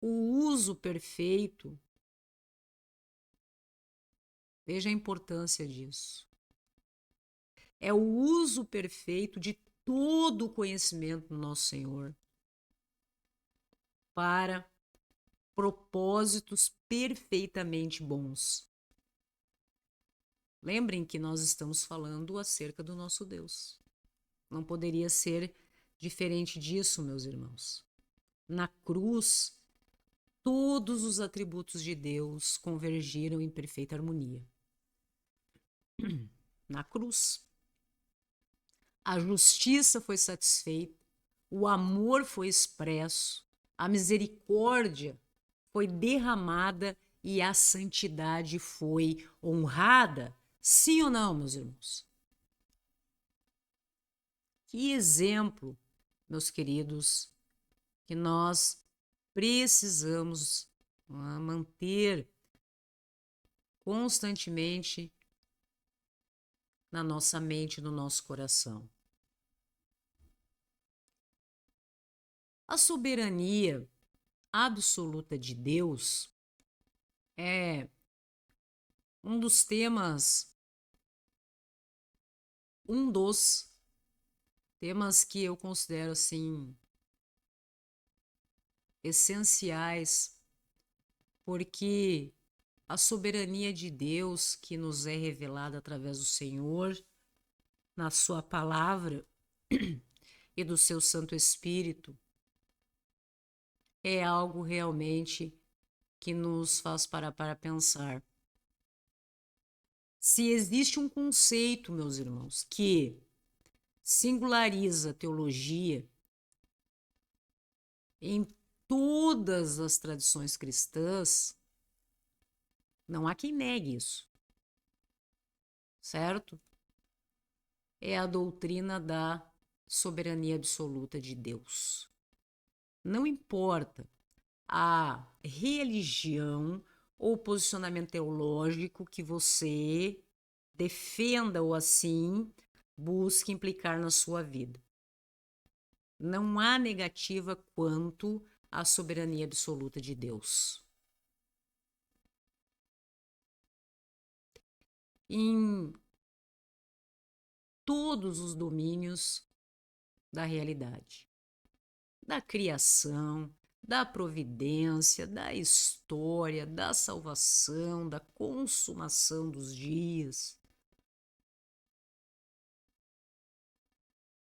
D: O uso perfeito, veja a importância disso. É o uso perfeito de todo o conhecimento do nosso Senhor para propósitos perfeitamente bons. Lembrem que nós estamos falando acerca do nosso Deus. Não poderia ser diferente disso, meus irmãos. Na cruz, todos os atributos de Deus convergiram em perfeita harmonia. Na cruz, a justiça foi satisfeita, o amor foi expresso, a misericórdia foi derramada e a santidade foi honrada. Sim ou não, meus irmãos? Que exemplo, meus queridos, que nós precisamos manter constantemente na nossa mente, no nosso coração. A soberania absoluta de Deus é um dos temas que eu considero assim essenciais, porque a soberania de Deus que nos é revelada através do Senhor, na sua palavra e do seu Santo Espírito, é algo realmente que nos faz parar para pensar. Se existe um conceito, meus irmãos, que singulariza a teologia em todas as tradições cristãs, não há quem negue isso, certo? É a doutrina da soberania absoluta de Deus. Não importa a religião ou posicionamento teológico que você defenda ou assim busque implicar na sua vida. Não há negativa quanto à soberania absoluta de Deus. Em todos os domínios da realidade, da criação, da providência, da história, da salvação, da consumação dos dias,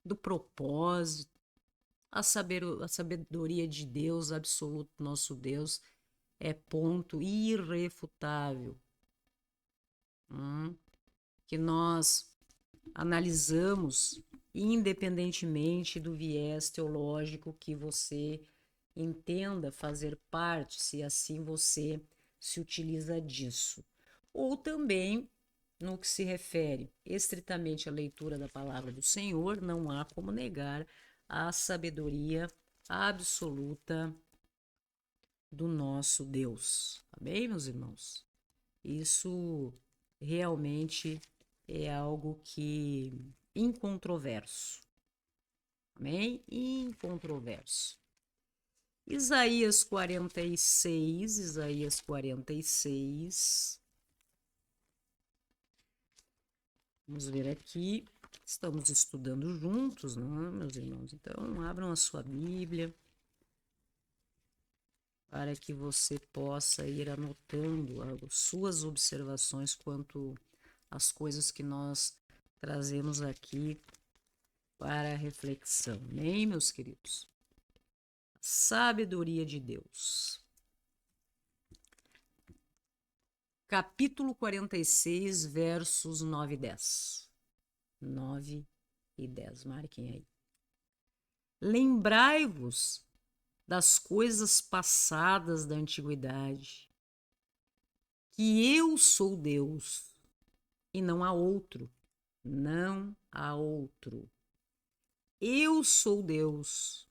D: do propósito, a sabedoria de Deus absoluto, nosso Deus, é ponto irrefutável, que nós analisamos independentemente do viés teológico que você entenda fazer parte, se assim você se utiliza disso. Ou também, no que se refere estritamente à leitura da palavra do Senhor, não há como negar a sabedoria absoluta do nosso Deus. Amém, meus irmãos? Isso realmente é algo que incontroverso. Amém? Incontroverso. Isaías 46. Vamos ver aqui. Estamos estudando juntos, não é, meus irmãos? Então, abram a sua Bíblia para que você possa ir anotando as suas observações quanto às coisas que nós trazemos aqui para a reflexão. Amém, meus queridos? Sabedoria de Deus. Capítulo 46, versos 9 e 10. 9 e 10, marquem aí. Lembrai-vos das coisas passadas da antiguidade, que eu sou Deus e não há outro. Não há outro. Eu sou Deus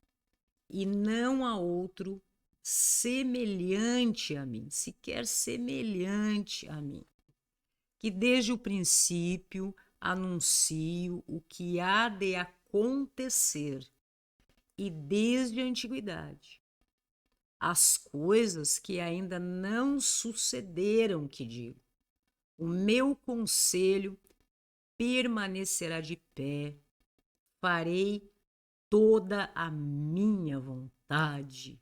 D: e não há outro semelhante a mim, sequer semelhante a mim, que desde o princípio anuncio o que há de acontecer e desde a antiguidade as coisas que ainda não sucederam, que digo. O meu conselho permanecerá de pé, farei toda a minha vontade.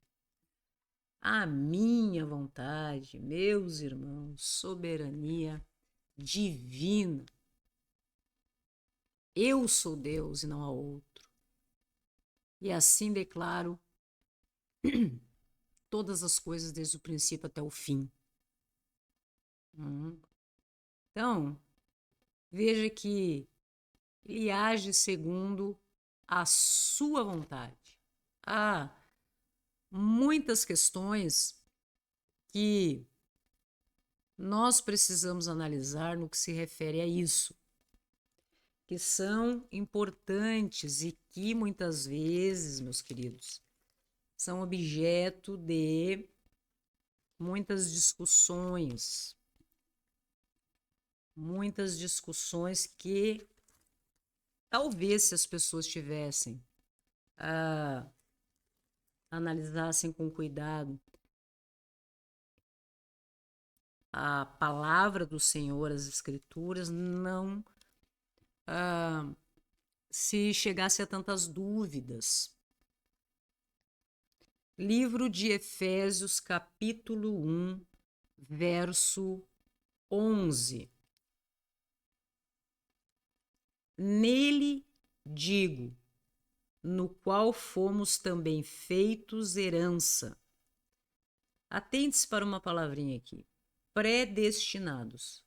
D: A minha vontade, meus irmãos, soberania divina. Eu sou Deus e não há outro. E assim declaro todas as coisas desde o princípio até o fim. Então, veja que ele age segundo a sua vontade. Há muitas questões que nós precisamos analisar no que se refere a isso, que são importantes e que muitas vezes, meus queridos, são objeto de muitas discussões que talvez, se as pessoas tivessem analisassem com cuidado a palavra do Senhor, as Escrituras, não se chegasse a tantas dúvidas. Livro de Efésios, capítulo 1, verso 11. Nele digo, no qual fomos também feitos herança. Atente-se para uma palavrinha aqui. Predestinados,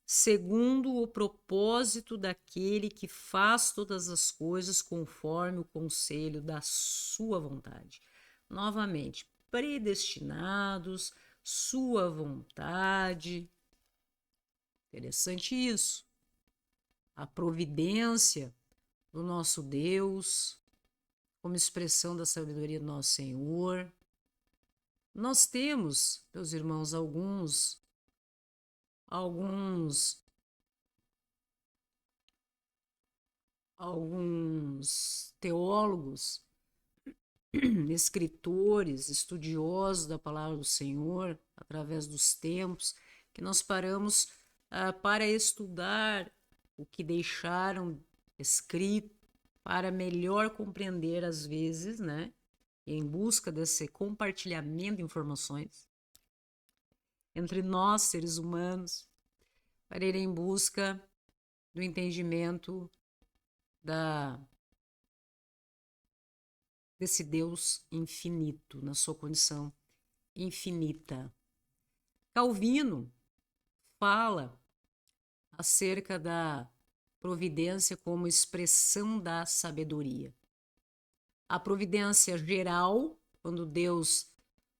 D: segundo o propósito daquele que faz todas as coisas conforme o conselho da sua vontade. Novamente, predestinados, sua vontade. Interessante isso. A providência do nosso Deus, como expressão da sabedoria do nosso Senhor. Nós temos, meus irmãos, alguns teólogos, escritores, estudiosos da palavra do Senhor, através dos tempos, que nós paramos para estudar o que deixaram escrito, para melhor compreender, às vezes, né, em busca desse compartilhamento de informações entre nós, seres humanos, para ir em busca do entendimento desse Deus infinito, na sua condição infinita. Calvino fala acerca da providência como expressão da sabedoria. A providência geral, quando Deus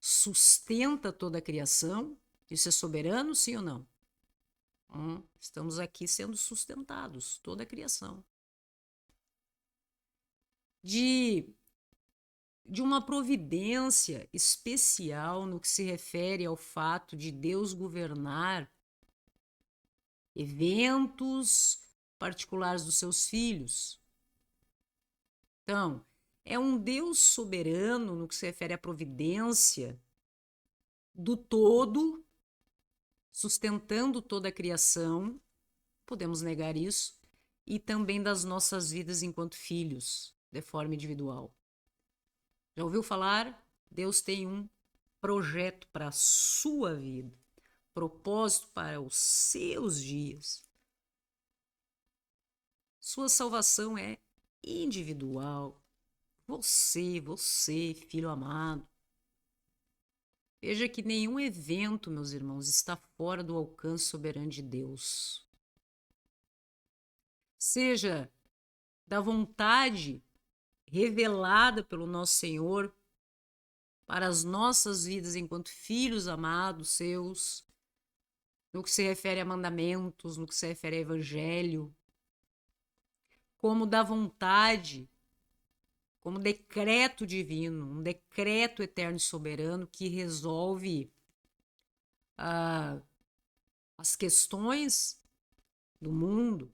D: sustenta toda a criação, isso é soberano, sim ou não? Estamos aqui sendo sustentados, toda a criação. De uma providência especial no que se refere ao fato de Deus governar eventos particulares dos seus filhos. Então, é um Deus soberano no que se refere à providência do todo, sustentando toda a criação, podemos negar isso, e também das nossas vidas enquanto filhos, de forma individual. Já ouviu falar? Deus tem um projeto para a sua vida, propósito para os seus dias. Sua salvação é individual. Você, filho amado. Veja que nenhum evento, meus irmãos, está fora do alcance soberano de Deus. Seja da vontade revelada pelo nosso Senhor para as nossas vidas enquanto filhos amados seus, no que se refere a mandamentos, no que se refere a evangelho, como da vontade, como decreto divino, um decreto eterno e soberano que resolve as questões do mundo,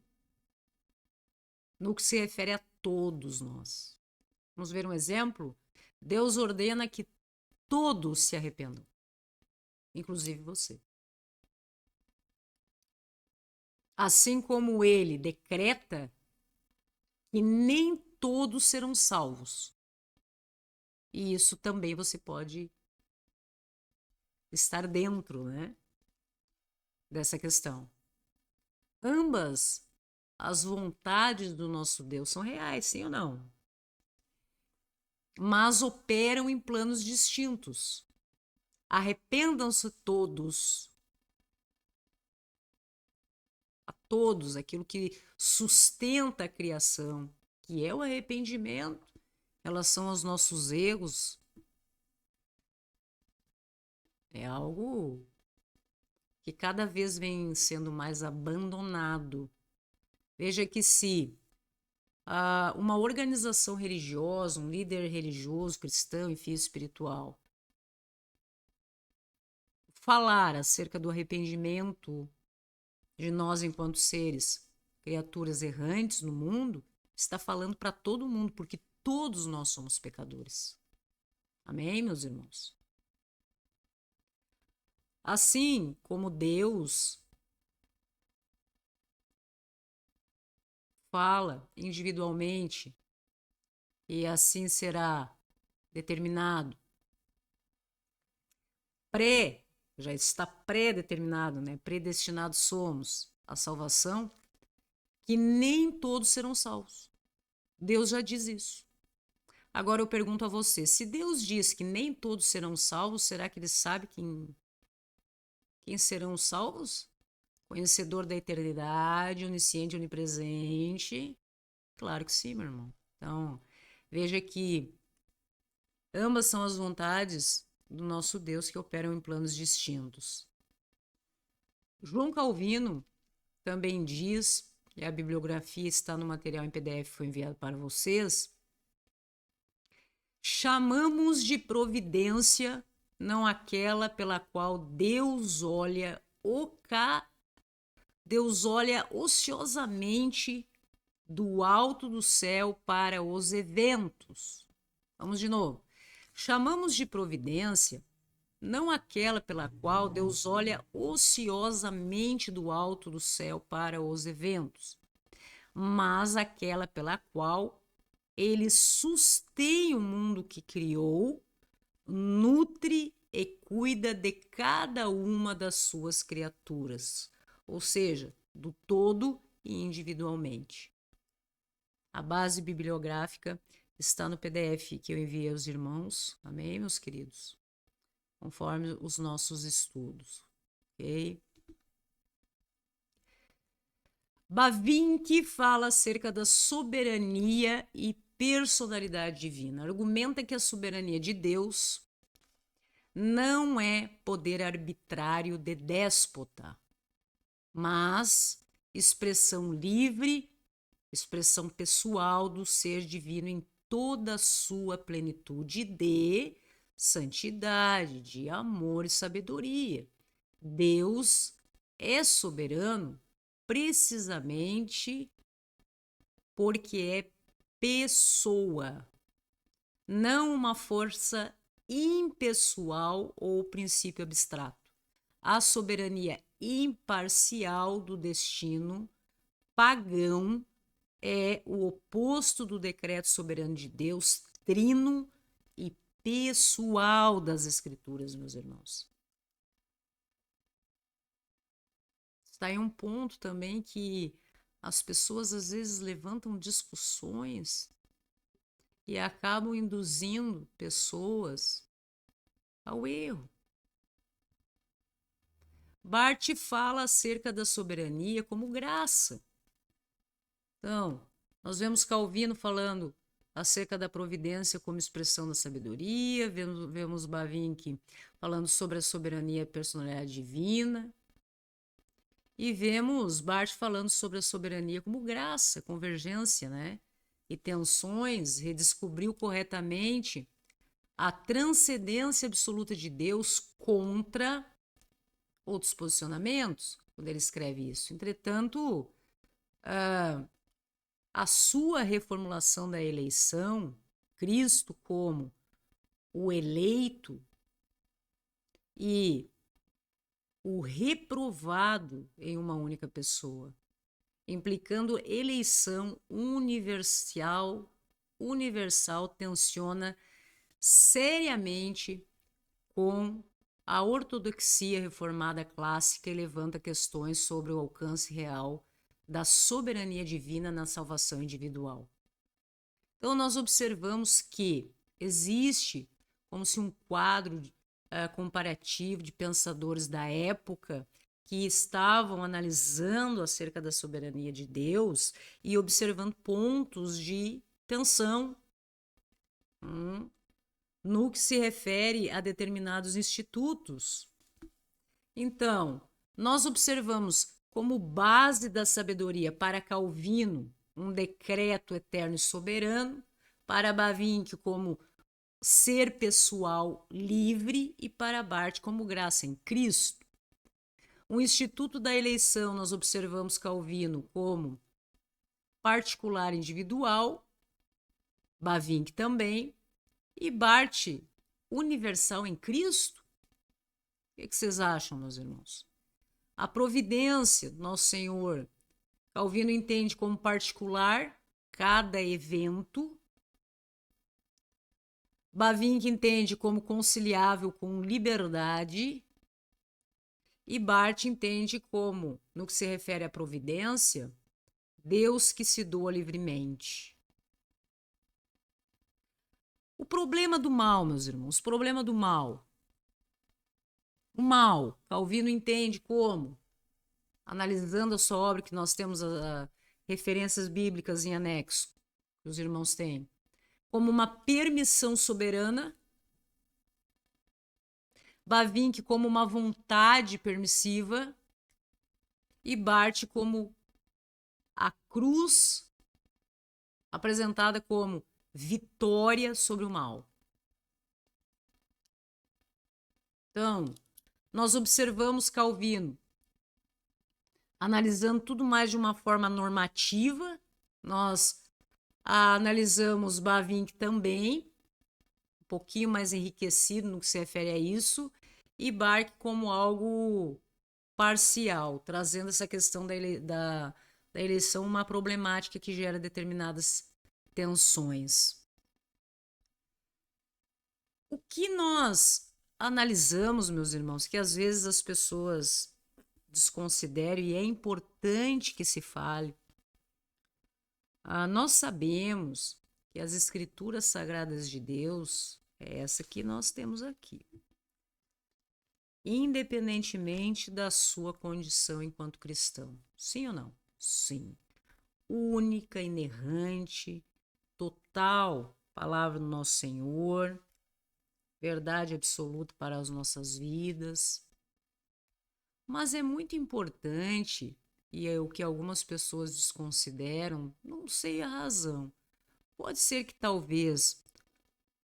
D: no que se refere a todos nós. Vamos ver um exemplo? Deus ordena que todos se arrependam, inclusive você. Assim como ele decreta que nem todos serão salvos. E isso também você pode estar dentro, né, dessa questão. Ambas as vontades do nosso Deus são reais, sim ou não? Mas operam em planos distintos. Arrependam-se todos. A todos, aquilo que sustenta a criação, que é o arrependimento em relação aos nossos erros. É algo que cada vez vem sendo mais abandonado. Veja que se uma organização religiosa, um líder religioso, cristão, enfim, espiritual, falar acerca do arrependimento de nós enquanto seres, criaturas errantes no mundo, está falando para todo mundo, porque todos nós somos pecadores. Amém, meus irmãos? Assim como Deus fala individualmente, e assim será determinado, já está pré-determinado, né? Predestinados somos à salvação, que nem todos serão salvos. Deus já diz isso. Agora eu pergunto a você, se Deus diz que nem todos serão salvos, será que ele sabe quem serão os salvos? Conhecedor da eternidade, onisciente, onipresente? Claro que sim, meu irmão. Então, veja que ambas são as vontades do nosso Deus que operam em planos distintos. João Calvino também diz, e a bibliografia está no material em PDF que foi enviado para vocês, chamamos de providência não aquela pela qual Deus olha ociosamente do alto do céu para os eventos. Vamos de novo. Chamamos de providência não aquela pela qual Deus olha ociosamente do alto do céu para os eventos, mas aquela pela qual ele sustém o mundo que criou, nutre e cuida de cada uma das suas criaturas, ou seja, do todo e individualmente. A base bibliográfica está no PDF que eu enviei aos irmãos, amém, meus queridos? Conforme os nossos estudos. ok? Bavinck fala acerca da soberania e personalidade divina. Argumenta que a soberania de Deus não é poder arbitrário de déspota, mas expressão livre, expressão pessoal do ser divino em toda a sua plenitude de santidade, de amor e sabedoria. Deus é soberano precisamente porque é pessoa, não uma força impessoal ou princípio abstrato. A soberania imparcial do destino pagão é o oposto do decreto soberano de Deus, trino e pessoal das Escrituras, meus irmãos. Está aí um ponto também que as pessoas às vezes levantam discussões e acabam induzindo pessoas ao erro. Barth fala acerca da soberania como graça. Então, nós vemos Calvino falando acerca da providência como expressão da sabedoria, vemos Bavinck falando sobre a soberania e a personalidade divina, e vemos Barth falando sobre a soberania como graça, convergência, né? E tensões, redescobriu corretamente a transcendência absoluta de Deus contra outros posicionamentos, quando ele escreve isso. Entretanto, a sua reformulação da eleição, Cristo como o eleito e o reprovado em uma única pessoa, implicando eleição universal, tensiona seriamente com a ortodoxia reformada clássica e levanta questões sobre o alcance real da soberania divina na salvação individual. Então, nós observamos que existe como se um quadro comparativo de pensadores da época que estavam analisando acerca da soberania de Deus e observando pontos de tensão no que se refere a determinados institutos. Então, nós observamos como base da sabedoria para Calvino um decreto eterno e soberano, para Bavinck como ser pessoal livre e para Barth como graça em Cristo. O instituto da eleição nós observamos Calvino como particular individual, Bavinck também, e Barth universal em Cristo. O que vocês acham, meus irmãos? A providência do nosso Senhor, Calvino entende como particular cada evento, Bavinck entende como conciliável com liberdade e Barth entende como, no que se refere à providência, Deus que se doa livremente. O problema do mal, meus irmãos, o problema do mal. O mal, Calvino entende como, analisando a sua obra, que nós temos referências bíblicas em anexo, que os irmãos têm, como uma permissão soberana, Bavinck como uma vontade permissiva e Barth como a cruz apresentada como vitória sobre o mal. Então, nós observamos Calvino analisando tudo mais de uma forma normativa, nós analisamos Bavinck também, um pouquinho mais enriquecido no que se refere a isso, e Barth como algo parcial, trazendo essa questão da eleição uma problemática que gera determinadas tensões. O que nós analisamos, meus irmãos, que às vezes as pessoas desconsideram e é importante que se fale, nós sabemos que as escrituras sagradas de Deus é essa que nós temos aqui. independentemente da sua condição enquanto cristão. Sim ou não? Sim. Única, inerrante, total palavra do nosso Senhor, verdade absoluta para as nossas vidas. Mas é muito importante, e é o que algumas pessoas desconsideram, não sei a razão. Pode ser que talvez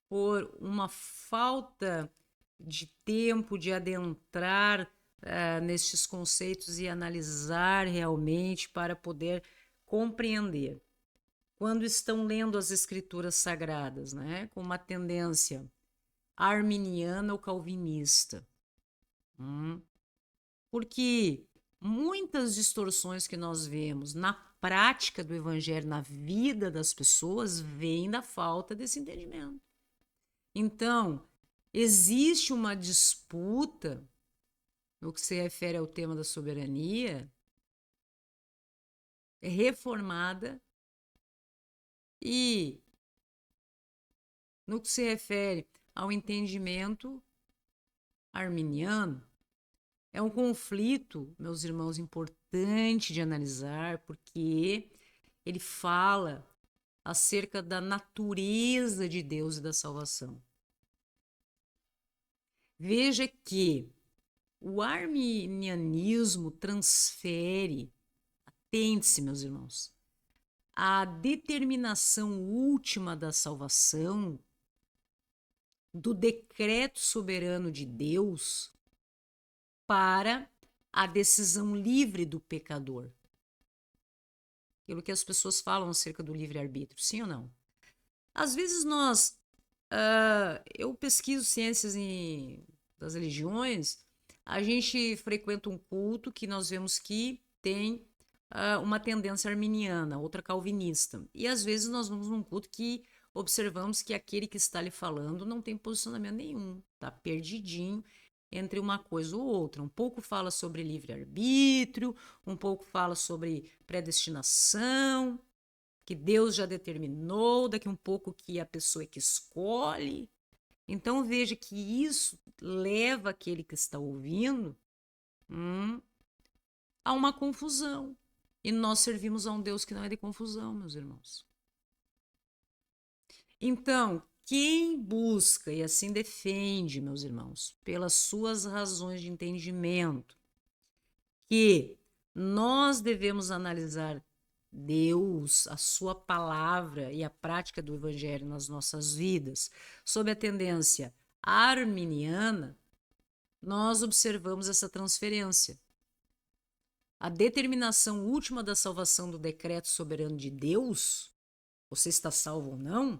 D: por uma falta de tempo de adentrar nestes conceitos e analisar realmente para poder compreender. Quando estão lendo as escrituras sagradas, né, com uma tendência arminiana ou calvinista. Porque muitas distorções que nós vemos na prática do evangelho, na vida das pessoas, vêm da falta desse entendimento. Então, existe uma disputa no que se refere ao tema da soberania reformada e no que se refere ao entendimento arminiano. É um conflito, meus irmãos, importante de analisar, porque ele fala acerca da natureza de Deus e da salvação. Veja que o arminianismo transfere, atente-se, meus irmãos, a determinação última da salvação do decreto soberano de Deus para a decisão livre do pecador. Aquilo que as pessoas falam acerca do livre-arbítrio, sim ou não? Às vezes eu pesquiso ciências das religiões, a gente frequenta um culto que nós vemos que tem uma tendência arminiana, outra calvinista. E às vezes nós vamos num culto que observamos que aquele que está ali falando não tem posicionamento nenhum, está perdidinho entre uma coisa ou outra. Um pouco fala sobre livre-arbítrio, um pouco fala sobre predestinação, que Deus já determinou, daqui um pouco que a pessoa é que escolhe. Então veja que isso leva aquele que está ouvindo a uma confusão. E nós servimos a um Deus que não é de confusão, meus irmãos. Então, quem busca e assim defende, meus irmãos, pelas suas razões de entendimento, que nós devemos analisar Deus, a sua palavra e a prática do evangelho nas nossas vidas, sob a tendência arminiana, nós observamos essa transferência. A determinação última da salvação do decreto soberano de Deus, você está salvo ou não,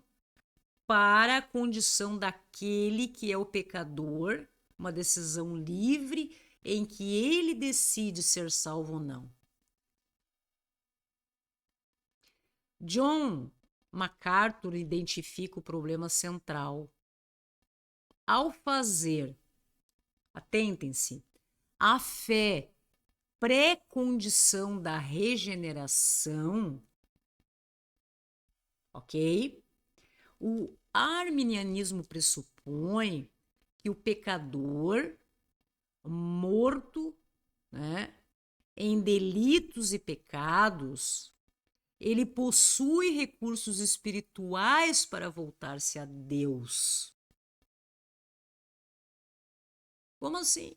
D: para a condição daquele que é o pecador, uma decisão livre em que ele decide ser salvo ou não. John MacArthur identifica o problema central. Ao fazer, atentem-se, a fé pré-condição da regeneração, ok? O arminianismo pressupõe que o pecador morto, né, em delitos e pecados, ele possui recursos espirituais para voltar-se a Deus. Como assim?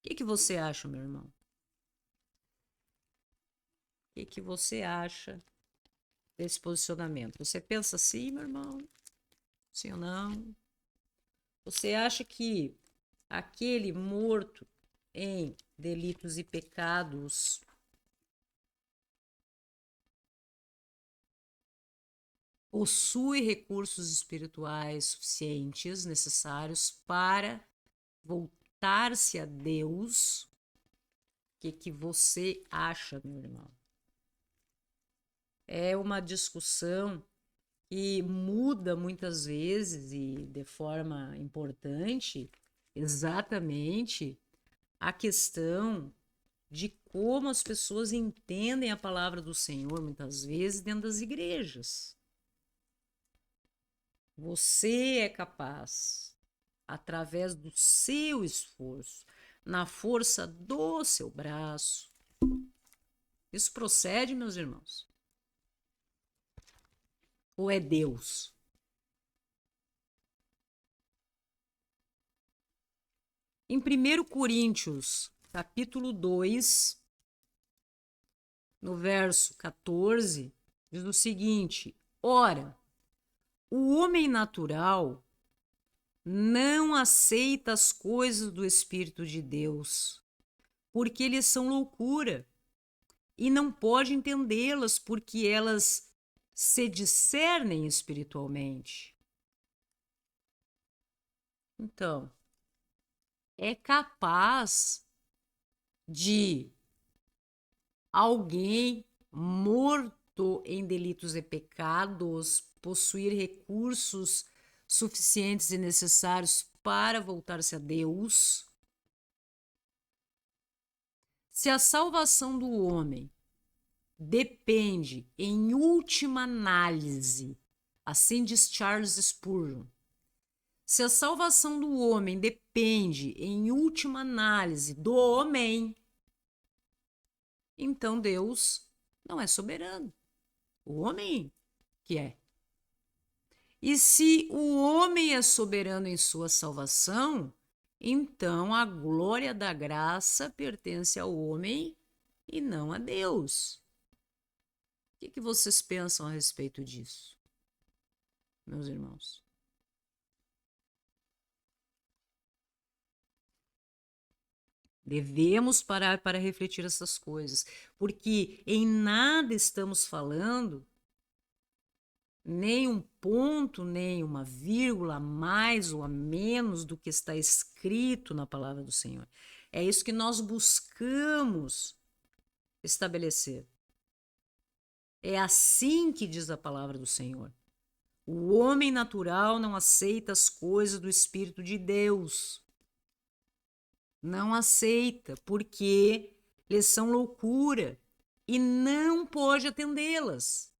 D: O que você acha, meu irmão? O que você acha desse posicionamento? Você pensa assim, meu irmão? Sim ou não? Você acha que aquele morto em delitos e pecados possui recursos espirituais suficientes, necessários para voltar-se a Deus? O que você acha, meu irmão? É uma discussão que muda muitas vezes e de forma importante exatamente a questão de como as pessoas entendem a palavra do Senhor, muitas vezes dentro das igrejas. Você é capaz, através do seu esforço, na força do seu braço. Isso procede, meus irmãos? Ou é Deus? Em 1 Coríntios, capítulo 2, no verso 14, diz o seguinte: ora, o homem natural não aceita as coisas do Espírito de Deus, porque eles são loucura, e não pode entendê-las, porque elas se discernem espiritualmente. Então, é capaz de alguém morto em delitos e pecados possuir recursos suficientes e necessários para voltar-se a Deus? Se a salvação do homem depende, em última análise, assim diz Charles Spurgeon, se a salvação do homem depende, em última análise, do homem, então Deus não é soberano. O homem que é. E se o homem é soberano em sua salvação, então a glória da graça pertence ao homem e não a Deus. O que vocês pensam a respeito disso, meus irmãos? Devemos parar para refletir essas coisas, porque em nada estamos falando, nem um ponto, nem uma vírgula a mais ou a menos do que está escrito na palavra do Senhor. É isso que nós buscamos estabelecer. É assim que diz a palavra do Senhor. O homem natural não aceita as coisas do Espírito de Deus. Não aceita, porque eles são loucura e não pode atendê-las,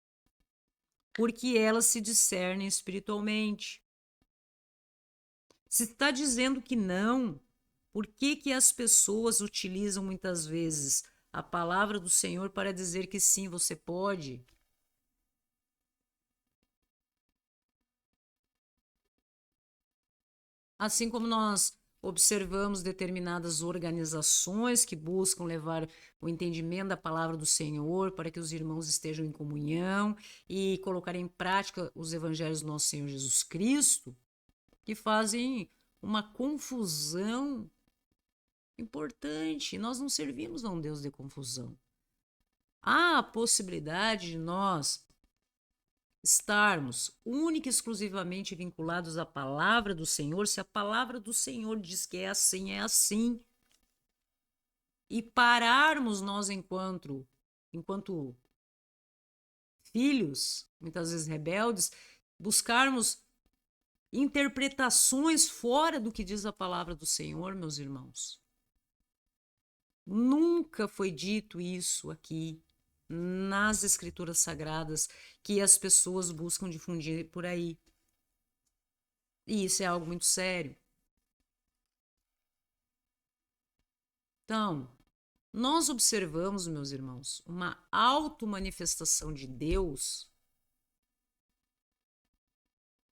D: porque elas se discernem espiritualmente. Se está dizendo que não, por que as pessoas utilizam muitas vezes a palavra do Senhor para dizer que sim, você pode? Assim como nós observamos determinadas organizações que buscam levar o entendimento da palavra do Senhor para que os irmãos estejam em comunhão e colocar em prática os evangelhos do nosso Senhor Jesus Cristo, que fazem uma confusão importante. Nós não servimos a um Deus de confusão. Há a possibilidade de nós estarmos única e exclusivamente vinculados à palavra do Senhor, se a palavra do Senhor diz que é assim, e pararmos nós enquanto filhos, muitas vezes rebeldes, buscarmos interpretações fora do que diz a palavra do Senhor, meus irmãos. Nunca foi dito isso aqui nas escrituras sagradas que as pessoas buscam difundir por aí. E isso é algo muito sério. Então, nós observamos, meus irmãos, uma automanifestação de Deus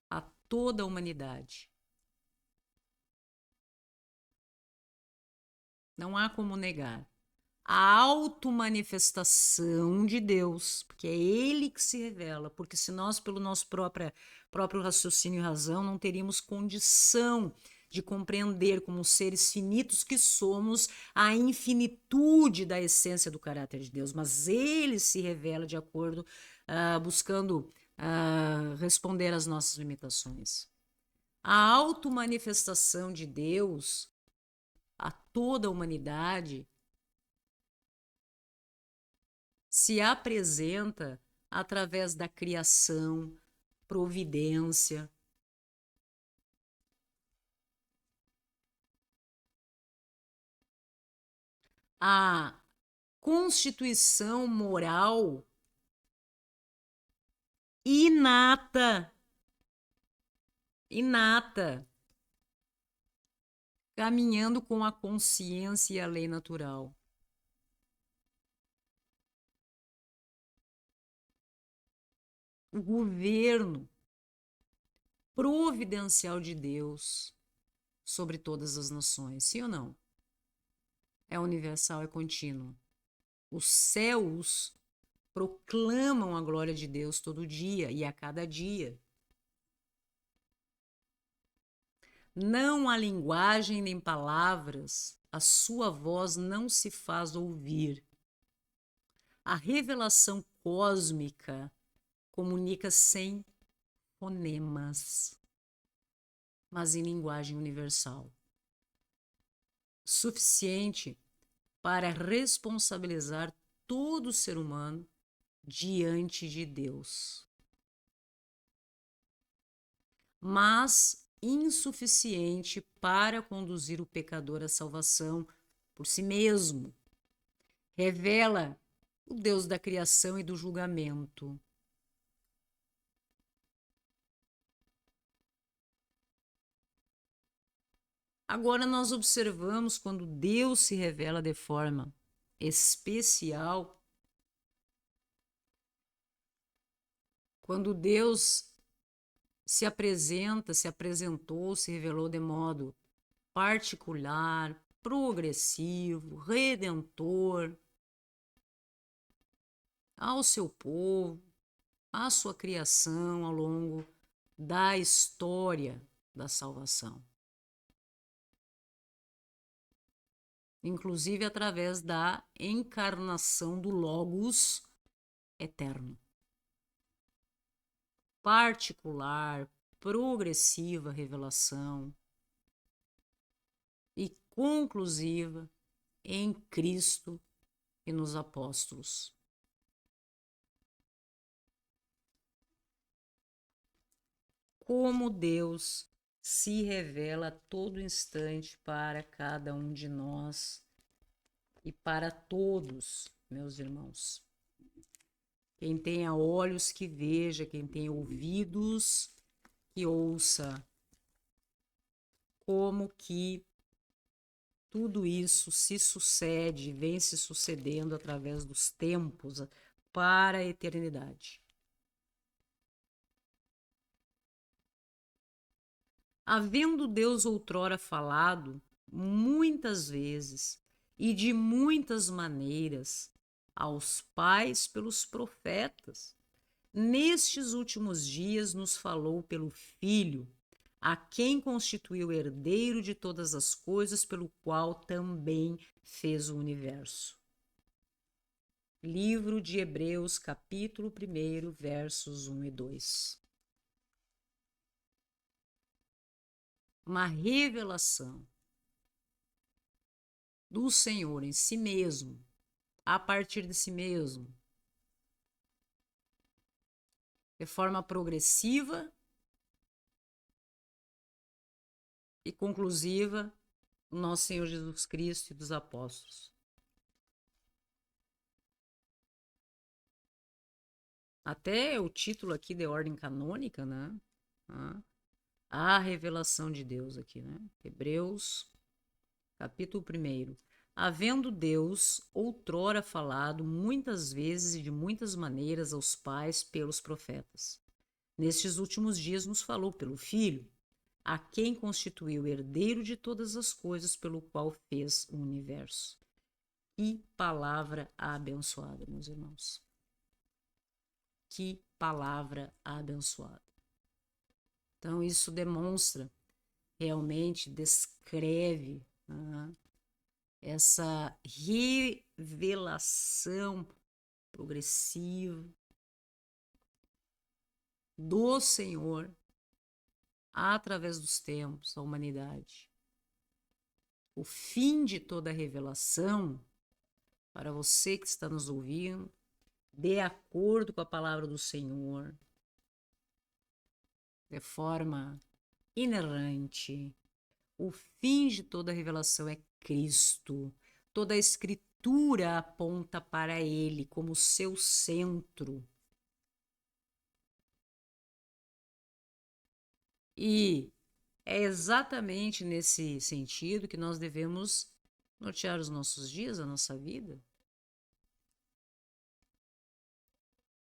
D: a toda a humanidade. Não há como negar. A automanifestação de Deus, porque é Ele que se revela, porque se nós, pelo nosso próprio raciocínio e razão, não teríamos condição de compreender como seres finitos que somos a infinitude da essência do caráter de Deus, mas Ele se revela de acordo, buscando responder às nossas limitações. A automanifestação de Deus a toda a humanidade se apresenta através da criação, providência. A constituição moral inata caminhando com a consciência e a lei natural. O governo providencial de Deus sobre todas as nações, sim ou não? É universal, é contínuo. Os céus proclamam a glória de Deus todo dia e a cada dia. Não há linguagem nem palavras, a sua voz não se faz ouvir. A revelação cósmica comunica sem fonemas, mas em linguagem universal, suficiente para responsabilizar todo ser humano diante de Deus, mas insuficiente para conduzir o pecador à salvação por si mesmo. Revela o Deus da criação e do julgamento. Agora nós observamos quando Deus se revela de forma especial, quando Deus se apresentou, se revelou de modo particular, progressivo, redentor ao seu povo, à sua criação ao longo da história da salvação. Inclusive através da encarnação do Logos eterno. Particular, progressiva revelação e conclusiva em Cristo e nos apóstolos. Como Deus se revela a todo instante para cada um de nós e para todos, meus irmãos. Quem tenha olhos que veja, quem tenha ouvidos que ouça. Como que tudo isso se sucede, vem se sucedendo através dos tempos para a eternidade. Havendo Deus outrora falado muitas vezes e de muitas maneiras aos pais pelos profetas, nestes últimos dias nos falou pelo Filho, a quem constituiu herdeiro de todas as coisas, pelo qual também fez o universo. Livro de Hebreus, capítulo 1, versos 1 e 2. Uma revelação do Senhor em si mesmo, a partir de si mesmo, de forma progressiva e conclusiva, o nosso Senhor Jesus Cristo e dos apóstolos. Até o título aqui de ordem canônica, né? A revelação de Deus aqui, né? Hebreus, capítulo 1. Havendo Deus outrora falado muitas vezes e de muitas maneiras aos pais pelos profetas, nestes últimos dias nos falou pelo Filho, a quem constituiu herdeiro de todas as coisas, pelo qual fez o universo. Que palavra abençoada, meus irmãos. Que palavra abençoada. Então, isso demonstra, realmente descreve essa revelação progressiva do Senhor através dos tempos, à humanidade. O fim de toda revelação, para você que está nos ouvindo, de acordo com a palavra do Senhor, de forma inerrante, o fim de toda revelação é Cristo. Toda a Escritura aponta para Ele como seu centro. E É exatamente nesse sentido que nós devemos nortear os nossos dias, a nossa vida.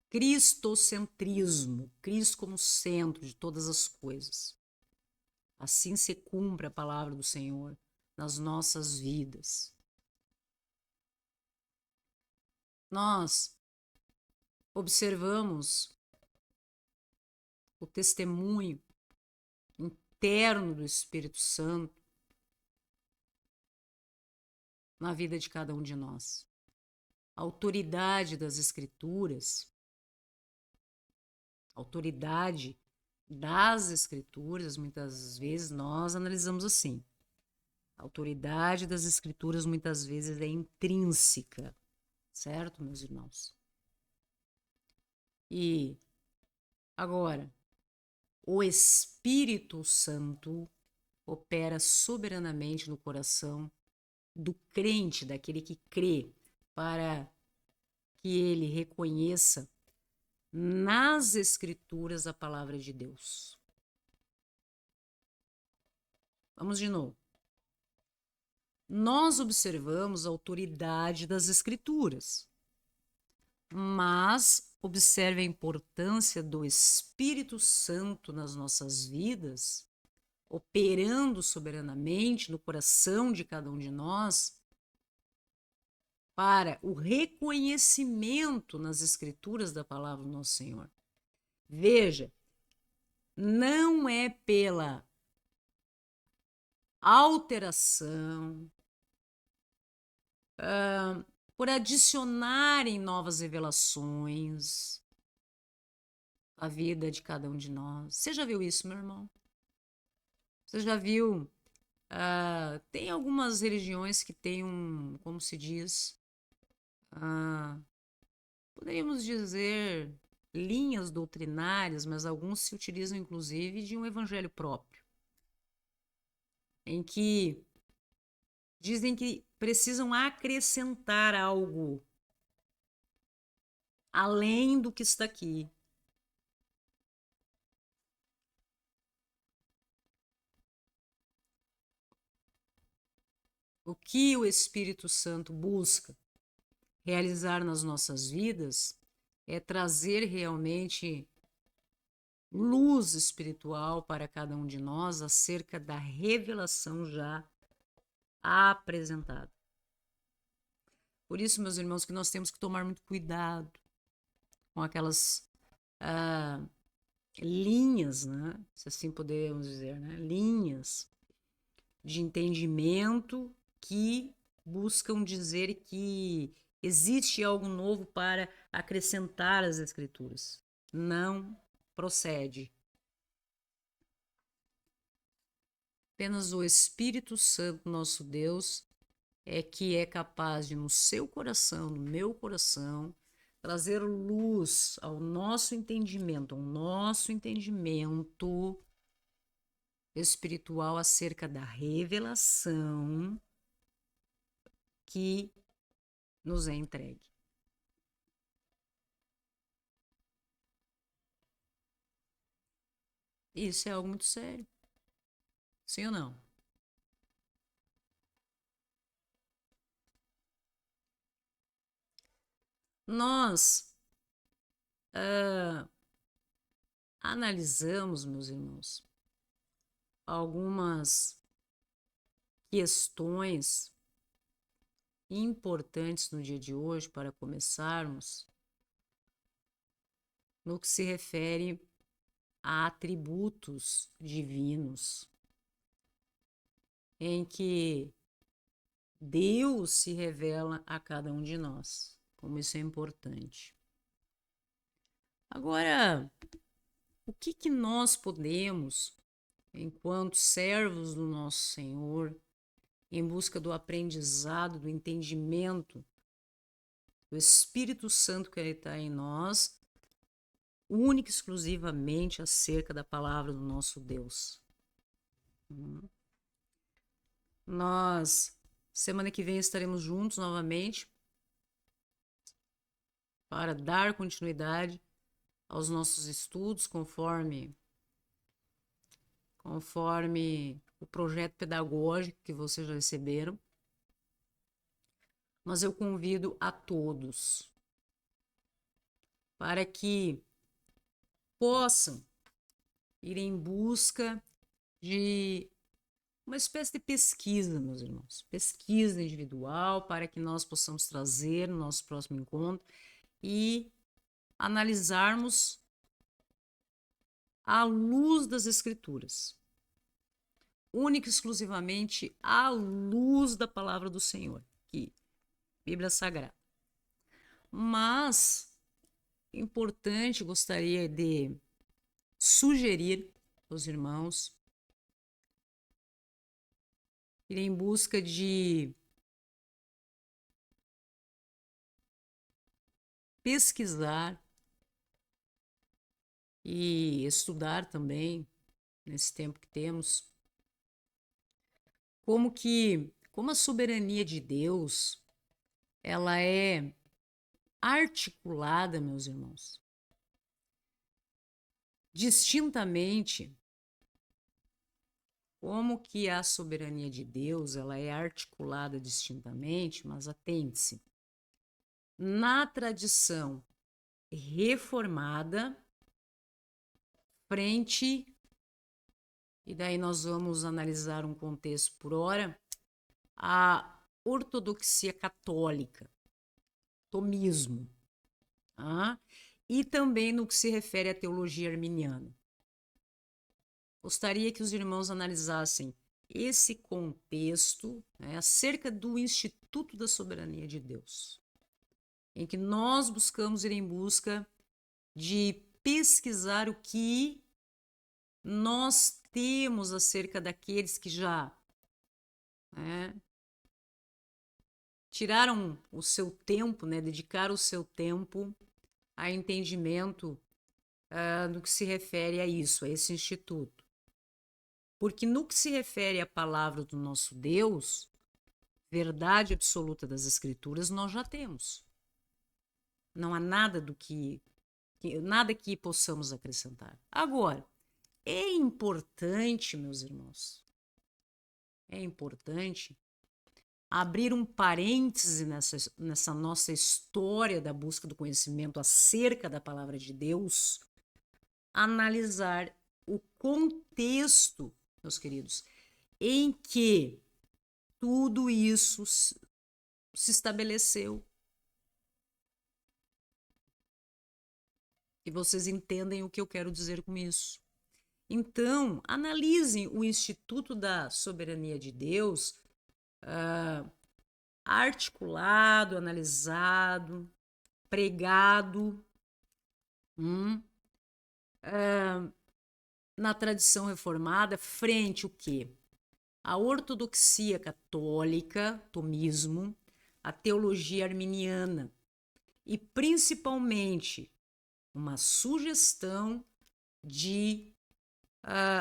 D: Cristocentrismo, Cristo como centro de todas as coisas. Assim se cumpre a palavra do Senhor nas nossas vidas. Nós observamos o testemunho interno do Espírito Santo na vida de cada um de nós. A autoridade das Escrituras, muitas vezes nós analisamos assim. A autoridade das Escrituras muitas vezes é intrínseca, certo, meus irmãos? E agora, o Espírito Santo opera soberanamente no coração do crente, daquele que crê, para que ele reconheça nas Escrituras a palavra de Deus. Vamos de novo. Nós observamos a autoridade das Escrituras, mas observe a importância do Espírito Santo nas nossas vidas, operando soberanamente no coração de cada um de nós, para o reconhecimento nas Escrituras da palavra do nosso Senhor. Veja, não é pela alteração, por adicionarem novas revelações à vida de cada um de nós. Você já viu isso, meu irmão? Você já viu? Tem algumas religiões que têm como se diz, poderíamos dizer, linhas doutrinárias, mas alguns se utilizam inclusive de um evangelho próprio, em que dizem que precisam acrescentar algo além do que está aqui. O que o Espírito Santo busca realizar nas nossas vidas é trazer realmente luz espiritual para cada um de nós acerca da revelação já apresentada. Por isso, meus irmãos, que nós temos que tomar muito cuidado com aquelas linhas, né? Se assim podemos dizer, né? Linhas de entendimento que buscam dizer que existe algo novo para acrescentar às Escrituras. Não procede. Apenas o Espírito Santo, nosso Deus, é que é capaz de, no seu coração, no meu coração, trazer luz ao nosso entendimento espiritual acerca da revelação que nos é entregue. Isso é algo muito sério. Sim ou não? Nós analisamos, meus irmãos, algumas questões importantes no dia de hoje para começarmos no que se refere a atributos divinos, em que Deus se revela a cada um de nós, como isso é importante. Agora, o que nós podemos, enquanto servos do nosso Senhor, em busca do aprendizado, do entendimento do Espírito Santo que está em nós, única e exclusivamente acerca da palavra do nosso Deus? Nós, semana que vem, estaremos juntos novamente para dar continuidade aos nossos estudos, conforme conforme o projeto pedagógico que vocês já receberam. Mas eu convido a todos para que possam ir em busca de uma espécie de pesquisa, meus irmãos, pesquisa individual, para que nós possamos trazer no nosso próximo encontro e analisarmos à luz das Escrituras, única e exclusivamente à luz da palavra do Senhor, que Bíblia Sagrada. Mas, importante, gostaria de sugerir aos irmãos ir em busca de pesquisar e estudar também, nesse tempo que temos, como a soberania de Deus, ela é articulada, meus irmãos, distintamente, como que a soberania de Deus, ela é articulada distintamente, mas atente-se, na tradição reformada, frente, e daí nós vamos analisar um contexto por hora, a ortodoxia católica, tomismo, tá? E também no que se refere à teologia arminiana. Gostaria que os irmãos analisassem esse contexto, né, acerca do Instituto da Soberania de Deus, em que nós buscamos ir em busca de pesquisar o que nós temos acerca daqueles que já, né, tiraram o seu tempo, né, dedicaram o seu tempo a entendimento no que se refere a isso, a esse instituto. Porque no que se refere à palavra do nosso Deus, verdade absoluta das Escrituras, nós já temos. Não há nada nada que possamos acrescentar. Agora, é importante, meus irmãos, é importante abrir um parêntese nessa nossa história da busca do conhecimento acerca da palavra de Deus, analisar o contexto, meus queridos, em que tudo isso se estabeleceu. E vocês entendem o que eu quero dizer com isso. Então, analisem o Instituto da Soberania de Deus, articulado, analisado, pregado, na tradição reformada, frente o quê? A ortodoxia católica, tomismo, a teologia arminiana e principalmente uma sugestão de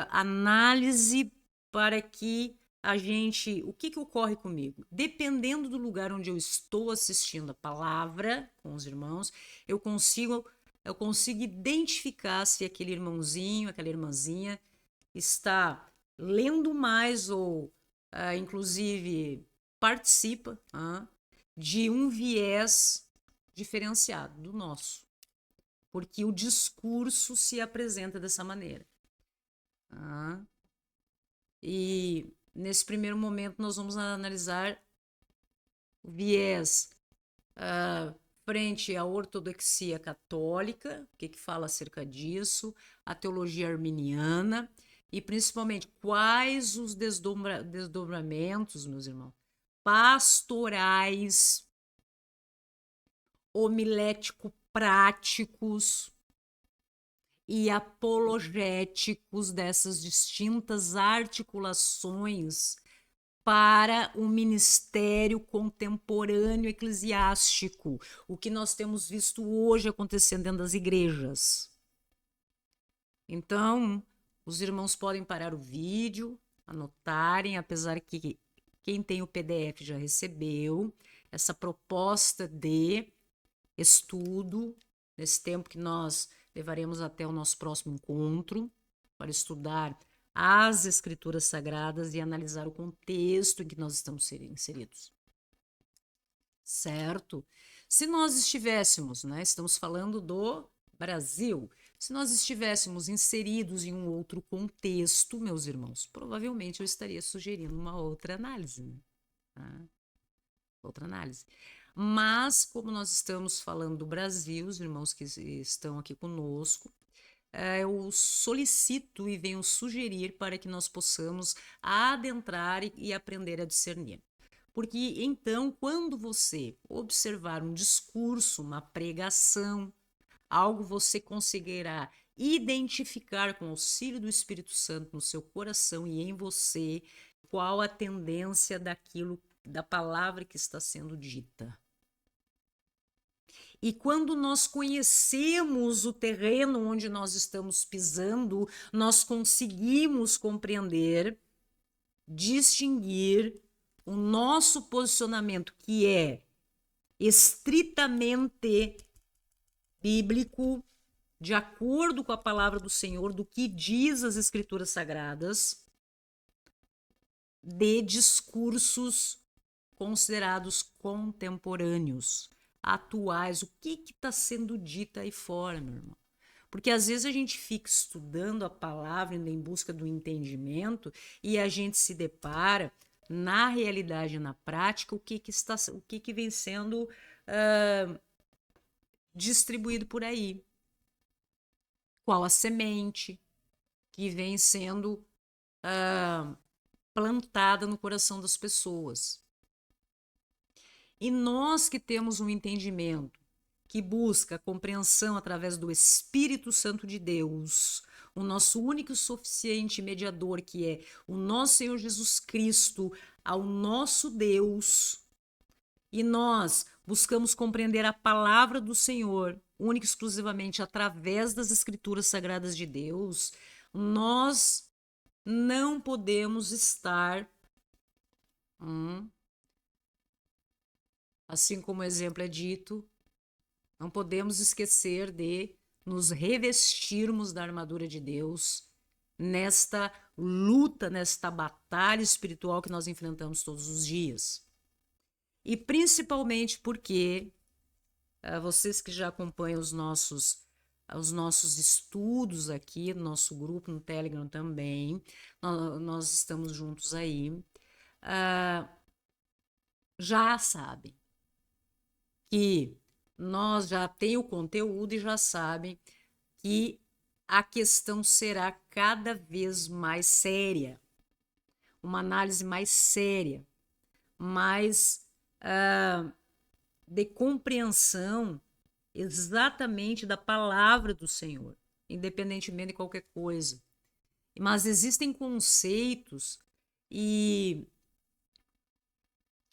D: análise para que a gente... O que ocorre comigo? Dependendo do lugar onde eu estou assistindo a palavra com os irmãos, eu consigo identificar se aquele irmãozinho, aquela irmãzinha está lendo mais ou, inclusive, participa de um viés diferenciado do nosso, porque o discurso se apresenta dessa maneira. E nesse primeiro momento nós vamos analisar o viés frente à ortodoxia católica, o que fala acerca disso, a teologia arminiana e principalmente quais os desdobramentos, meus irmãos, pastorais, homilético-práticos e apologéticos dessas distintas articulações para o ministério contemporâneo eclesiástico, o que nós temos visto hoje acontecendo dentro das igrejas. Então, os irmãos podem parar o vídeo, anotarem, apesar que quem tem o PDF já recebeu essa proposta de estudo, nesse tempo que nós levaremos até o nosso próximo encontro, para estudar as escrituras sagradas e analisar o contexto em que nós estamos inseridos. Certo? Se nós estivéssemos, né, estamos falando do Brasil, se nós estivéssemos inseridos em um outro contexto, meus irmãos, provavelmente eu estaria sugerindo uma outra análise, né? Tá? Outra análise. Mas, como nós estamos falando do Brasil, os irmãos que estão aqui conosco, eu solicito e venho sugerir para que nós possamos adentrar e aprender a discernir. Porque, então, quando você observar um discurso, uma pregação, algo você conseguirá identificar com o auxílio do Espírito Santo no seu coração e em você qual a tendência daquilo, da palavra que está sendo dita. E quando nós conhecemos o terreno onde nós estamos pisando, nós conseguimos compreender, distinguir o nosso posicionamento, que é estritamente bíblico, de acordo com a palavra do Senhor, do que diz as Escrituras Sagradas, de discursos considerados contemporâneos, atuais, o que está sendo dito aí fora, meu irmão? Porque às vezes a gente fica estudando a palavra, indo em busca do entendimento, e a gente se depara, na realidade, na prática, o que vem sendo distribuído por aí. Qual a semente que vem sendo plantada no coração das pessoas. E nós que temos um entendimento que busca a compreensão através do Espírito Santo de Deus, o nosso único e suficiente mediador, que é o nosso Senhor Jesus Cristo, ao nosso Deus, e nós buscamos compreender a palavra do Senhor, única e exclusivamente através das Escrituras Sagradas de Deus, nós não podemos estar, assim como o exemplo é dito, não podemos esquecer de nos revestirmos da armadura de Deus nesta luta, nesta batalha espiritual que nós enfrentamos todos os dias. E principalmente porque vocês que já acompanham os nossos estudos aqui, no nosso grupo no Telegram também, nós estamos juntos aí, já sabem que nós já temos o conteúdo e já sabem que a questão será cada vez mais séria, uma análise mais séria, mais de compreensão exatamente da palavra do Senhor, independentemente de qualquer coisa. Mas existem conceitos e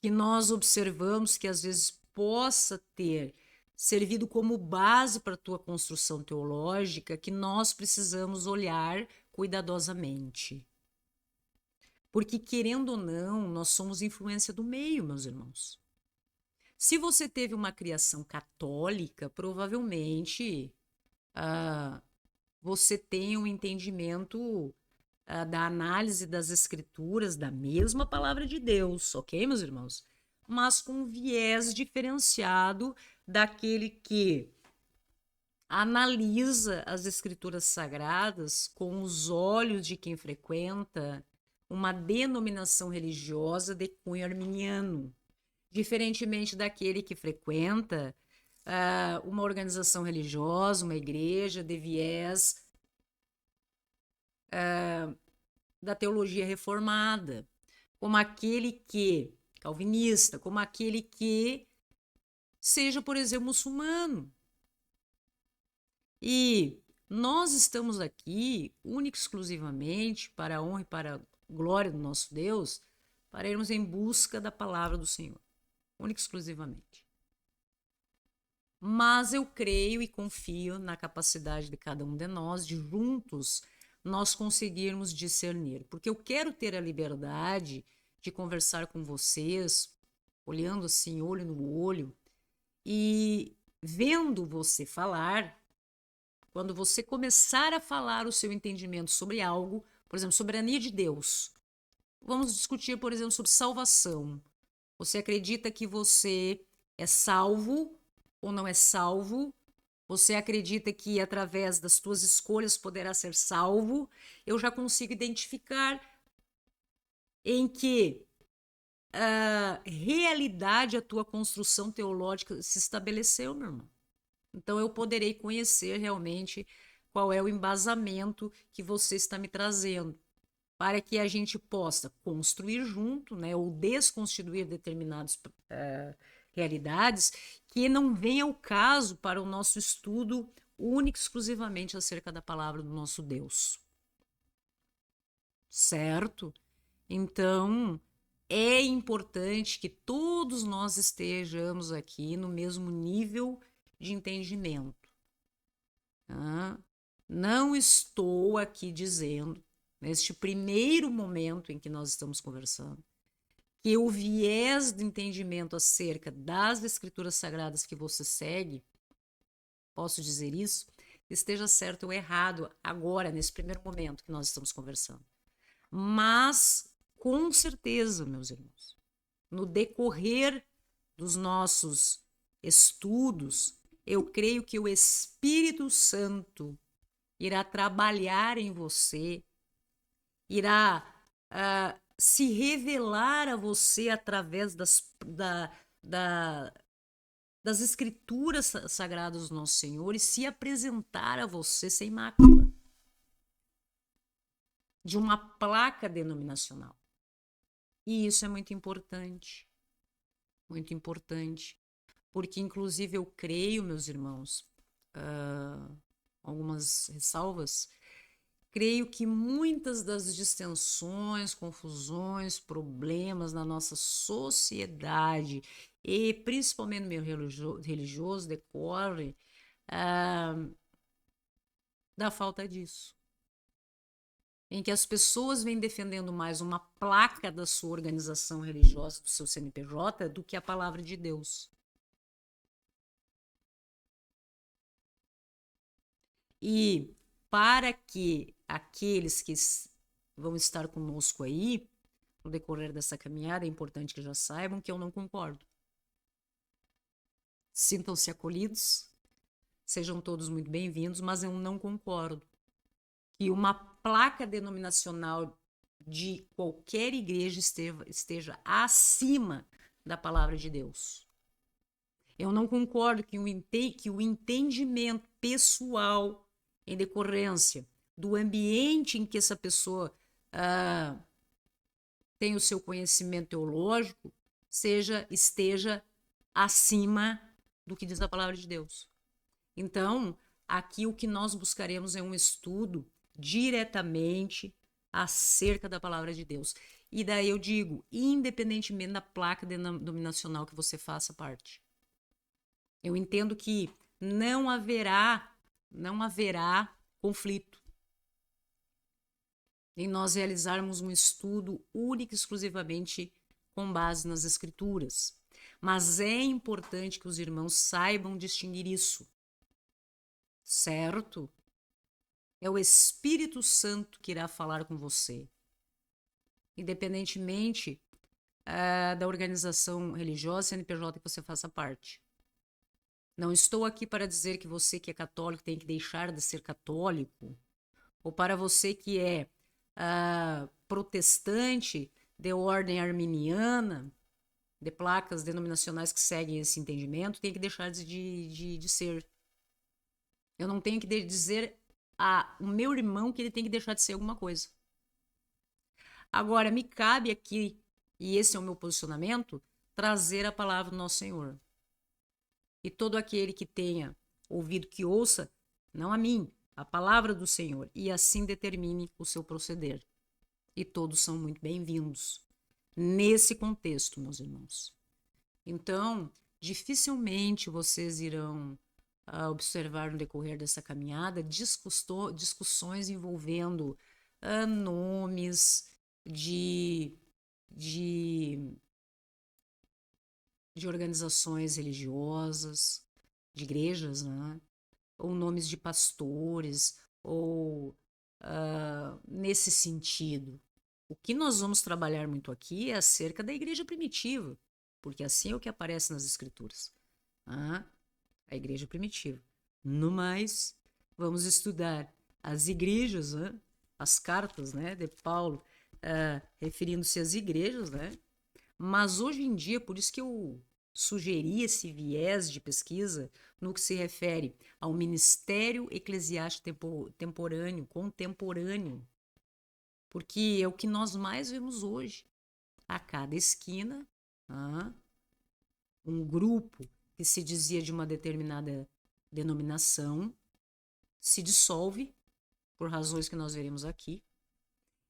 D: que nós observamos que às vezes possa ter servido como base para a tua construção teológica, que nós precisamos olhar cuidadosamente. Porque, querendo ou não, nós somos influência do meio, meus irmãos. Se você teve uma criação católica, provavelmente você tem um entendimento da análise das Escrituras, da mesma palavra de Deus, ok, meus irmãos? Mas com um viés diferenciado daquele que analisa as Escrituras Sagradas com os olhos de quem frequenta uma denominação religiosa de cunho arminiano, diferentemente daquele que frequenta uma organização religiosa, uma igreja de viés da teologia reformada, como aquele que, calvinista, como aquele que seja, por exemplo, muçulmano. E nós estamos aqui, única e exclusivamente, para a honra e para a glória do nosso Deus, para irmos em busca da palavra do Senhor, única e exclusivamente. Mas eu creio e confio na capacidade de cada um de nós, de juntos nós conseguirmos discernir, porque eu quero ter a liberdade de conversar com vocês, olhando assim, olho no olho, e vendo você falar. Quando você começar a falar o seu entendimento sobre algo, Por exemplo, soberania de Deus. Vamos discutir, por exemplo, sobre salvação. Você acredita que você é salvo ou não é salvo? Você acredita que através das suas escolhas poderá ser salvo? Eu já consigo identificar em que realidade a tua construção teológica se estabeleceu, meu irmão. Então eu poderei conhecer realmente qual é o embasamento que você está me trazendo, para que a gente possa construir junto, né, ou desconstituir determinadas realidades que não venha ao caso para o nosso estudo único e exclusivamente acerca da palavra do nosso Deus. Certo? Então, é importante que todos nós estejamos aqui no mesmo nível de entendimento. Tá? Não estou aqui dizendo, neste primeiro momento em que nós estamos conversando, que o viés do entendimento acerca das escrituras sagradas que você segue, posso dizer isso, esteja certo ou errado agora, nesse primeiro momento que nós estamos conversando. Mas, com certeza, meus irmãos, no decorrer dos nossos estudos, eu creio que o Espírito Santo irá trabalhar em você, irá se revelar a você através das escrituras sagradas do nosso Senhor e se apresentar a você sem mácula, de uma placa denominacional. E isso é muito importante, porque inclusive eu creio, meus irmãos, algumas ressalvas, creio que muitas das distensões, confusões, problemas na nossa sociedade e principalmente no meio religioso decorre da falta disso. Em que as pessoas vêm defendendo mais uma placa da sua organização religiosa, do seu CNPJ, do que a palavra de Deus. E para que aqueles que vão estar conosco aí, no decorrer dessa caminhada, é importante que já saibam que eu não concordo. Sintam-se acolhidos, sejam todos muito bem-vindos, mas eu não concordo que uma placa denominacional de qualquer igreja esteja acima da palavra de Deus. Eu não concordo que o entendimento pessoal em decorrência do ambiente em que essa pessoa tem o seu conhecimento teológico esteja acima do que diz a palavra de Deus. Então, aqui o que nós buscaremos é um estudo diretamente acerca da palavra de Deus. E daí eu digo, independentemente da placa denominacional que você faça parte. Eu entendo que não haverá conflito em nós realizarmos um estudo único e exclusivamente com base nas escrituras. Mas é importante que os irmãos saibam distinguir isso. Certo? É o Espírito Santo que irá falar com você. Independentemente da organização religiosa, CNPJ que você faça parte. Não estou aqui para dizer que você que é católico tem que deixar de ser católico, ou para você que é protestante de ordem arminiana, de placas denominacionais que seguem esse entendimento, tem que deixar de ser. Eu não tenho que dizer o meu irmão que ele tem que deixar de ser alguma coisa. Agora, me cabe aqui, e esse é o meu posicionamento, trazer a palavra do nosso Senhor. E todo aquele que tenha ouvido que ouça, não a mim, a palavra do Senhor, e assim determine o seu proceder. E todos são muito bem-vindos nesse contexto, meus irmãos. Então, dificilmente vocês irão observar no decorrer dessa caminhada discussões envolvendo nomes de organizações religiosas, de igrejas, né? Ou nomes de pastores, ou nesse sentido. O que nós vamos trabalhar muito aqui é acerca da igreja primitiva, porque assim é o que aparece nas Escrituras. A igreja primitiva. No mais, vamos estudar as igrejas, as cartas, né, de Paulo, referindo-se às igrejas, né? Mas hoje em dia, por isso que eu sugeri esse viés de pesquisa no que se refere ao ministério eclesiástico contemporâneo, porque é o que nós mais vemos hoje. A cada esquina, um grupo que se dizia de uma determinada denominação se dissolve, por razões que nós veremos aqui,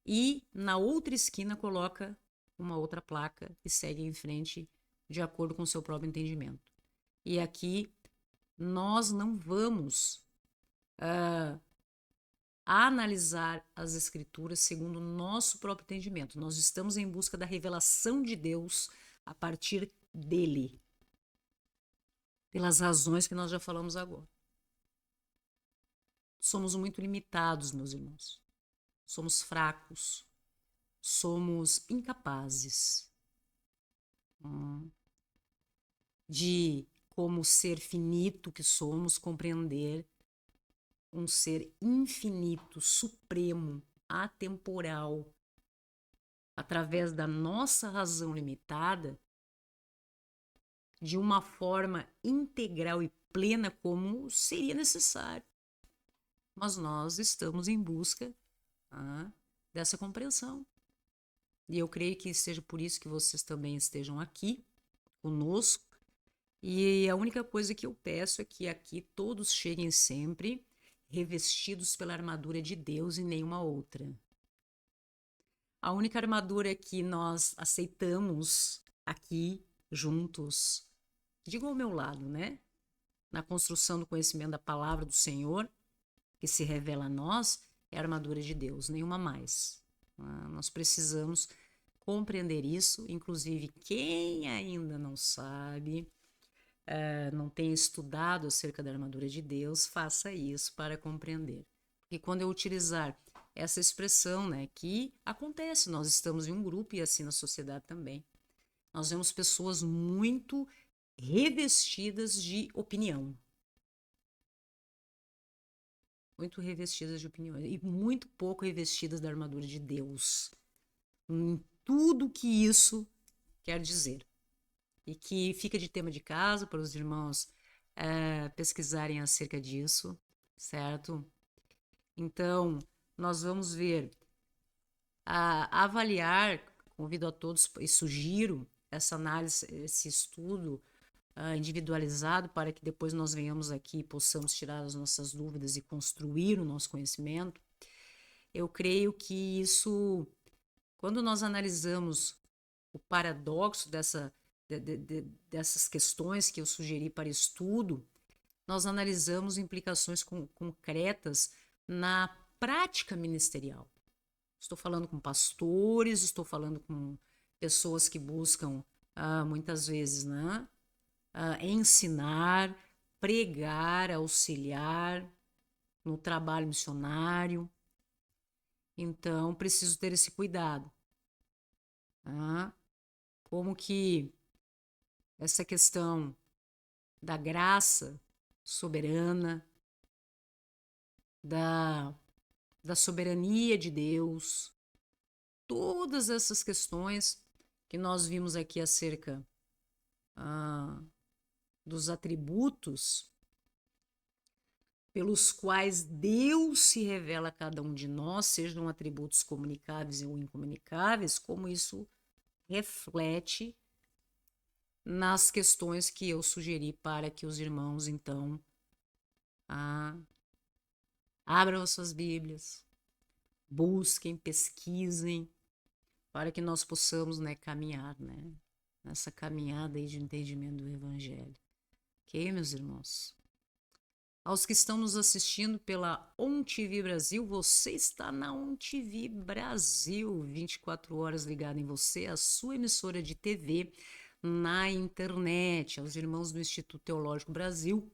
D: e na outra esquina coloca uma outra placa e segue em frente de acordo com o seu próprio entendimento. E aqui nós não vamos analisar as Escrituras segundo o nosso próprio entendimento. Nós estamos em busca da revelação de Deus a partir dele, pelas razões que nós já falamos agora. Somos muito limitados, meus irmãos. Somos fracos. Somos incapazes de, como ser finito que somos, compreender um ser infinito, supremo, atemporal, através da nossa razão limitada, de uma forma integral e plena como seria necessário. Mas nós estamos em busca dessa compreensão. E eu creio que seja por isso que vocês também estejam aqui conosco. E a única coisa que eu peço é que aqui todos cheguem sempre revestidos pela armadura de Deus e nenhuma outra. A única armadura que nós aceitamos aqui juntos, digo ao meu lado, né? Na construção do conhecimento da palavra do Senhor, que se revela a nós, é a armadura de Deus, nenhuma mais. Nós precisamos compreender isso, inclusive quem ainda não sabe, não tem estudado acerca da armadura de Deus, faça isso para compreender. Porque quando eu utilizar essa expressão, né, que acontece, nós estamos em um grupo e assim na sociedade também, nós vemos pessoas muito revestidas de opinião. Muito revestidas de opinião e muito pouco revestidas da armadura de Deus. Em tudo que isso quer dizer. E que fica de tema de casa para os irmãos pesquisarem acerca disso, certo? Então, nós vamos ver, avaliar, convido a todos e sugiro essa análise, esse estudo individualizado para que depois nós venhamos aqui e possamos tirar as nossas dúvidas e construir o nosso conhecimento. Eu creio que isso, quando nós analisamos o paradoxo dessas questões que eu sugeri para estudo, nós analisamos implicações concretas na prática ministerial. Estou falando com pastores, estou falando com pessoas que buscam, muitas vezes, né, ensinar, pregar, auxiliar no trabalho missionário. Então, preciso ter esse cuidado. Como que essa questão da graça soberana, da soberania de Deus, todas essas questões que nós vimos aqui acerca dos atributos pelos quais Deus se revela a cada um de nós, sejam atributos comunicáveis ou incomunicáveis, como isso reflete nas questões que eu sugeri para que os irmãos, então, abram as suas Bíblias, busquem, pesquisem, para que nós possamos, né, caminhar, né, nessa caminhada aí de entendimento do Evangelho. Ok, meus irmãos? Aos que estão nos assistindo pela OnTV Brasil, você está na OnTV Brasil, 24 horas ligado em você, a sua emissora de TV na internet. Aos irmãos do Instituto Teológico Brasil,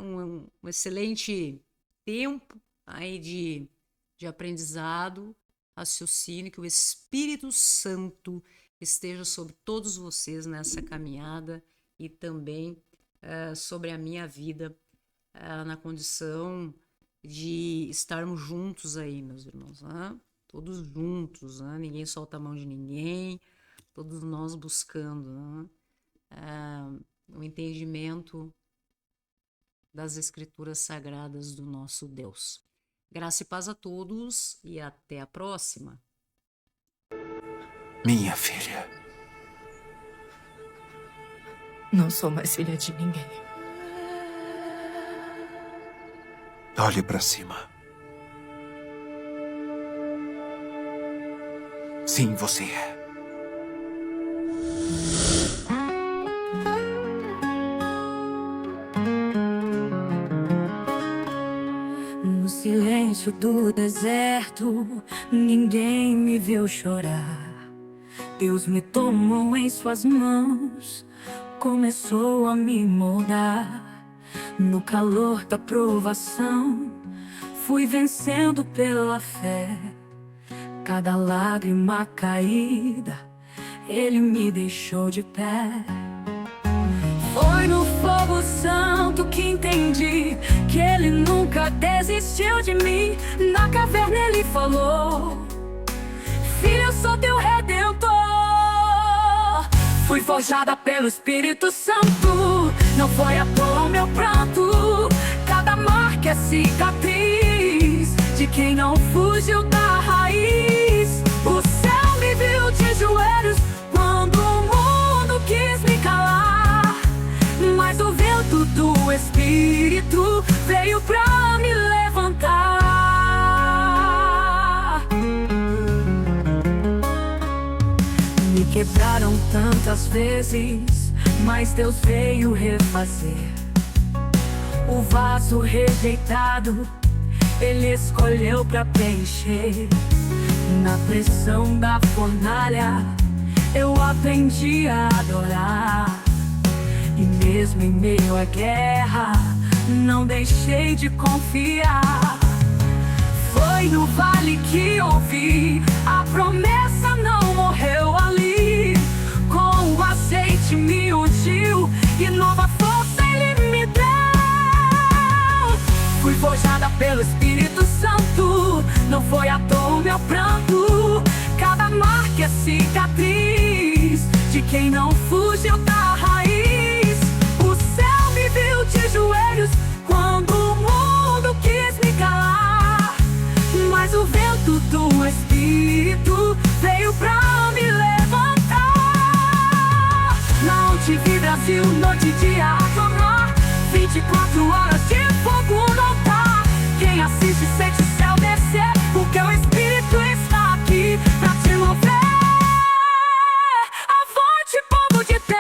D: um excelente tempo aí de aprendizado, raciocínio, que o Espírito Santo esteja sobre todos vocês nessa caminhada e também sobre a minha vida, na condição de estarmos juntos aí, meus irmãos, todos juntos, ninguém solta a mão de ninguém, todos nós buscando o entendimento das Escrituras Sagradas do nosso Deus. Graça e paz a todos e até a próxima.
A: Minha filha.
B: Não sou mais filha de ninguém.
A: Olhe para cima. Sim, você é.
C: No silêncio do deserto, ninguém me viu chorar. Deus me tomou em suas mãos, começou a me moldar. No calor da provação, fui vencendo pela fé. Cada lágrima caída, Ele me deixou de pé. Foi no fogo santo que entendi que Ele nunca desistiu de mim. Na caverna Ele falou: Filho, eu sou teu redentor. Fui forjada pelo Espírito Santo, não foi à toa o meu pranto. Cada marca é cicatriz de quem não fugiu da raiz. O céu me viu de joelhos quando o mundo quis me calar, mas o vento do Espírito veio pra me levantar. Me quebraram tantas vezes, mas Deus veio refazer. O vaso rejeitado, Ele escolheu pra preencher. Na pressão da fornalha, eu aprendi a adorar. E mesmo em meio à guerra, não deixei de confiar. Foi no vale que ouvi: a promessa não morreu ali. Com o azeite me ungiu e nova força Ele me deu. Fui forjada pelo Espírito Santo, não foi à toa o meu pranto. Cada marca é cicatriz de quem não fugiu da raiz. O céu me viu de joelhos quando o mundo quis me calar, mas o vento do Espírito veio pra me levantar. Na UTV Brasil, noite e dia a clamar, 24 horas de fogo no altar. Quem assiste sente o céu descer, porque o Espírito está aqui pra te mover. Avante, povo de Deus.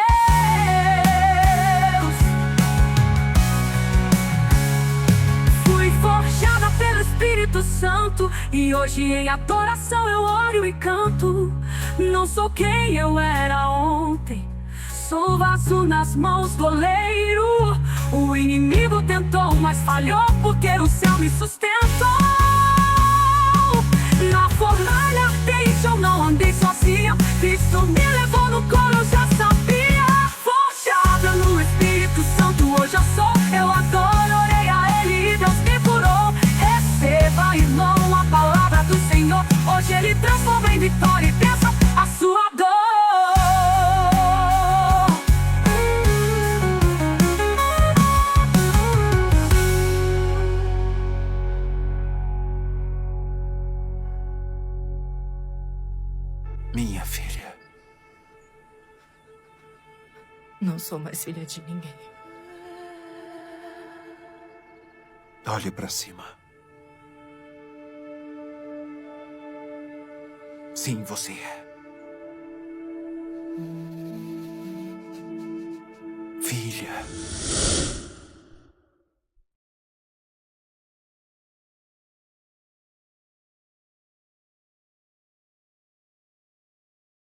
C: Fui forjada pelo Espírito Santo e hoje em adoração eu oro e canto. Não sou quem eu era ontem, sou vaso nas mãos do oleiro. O inimigo tentou, mas falhou, porque o céu me sustentou. Na fornalha ardente eu não andei sozinha, Cristo me levou no colo, eu já sabia. Forjada no Espírito Santo hoje eu sou. Eu adoro, orei a Ele e Deus me curou. Receba, irmão, a palavra do Senhor. Hoje Ele transforma em vitória e pensa a sua dor.
A: Minha filha.
B: Não sou mais filha de ninguém.
A: Olhe para cima. Sim, você é. Filha.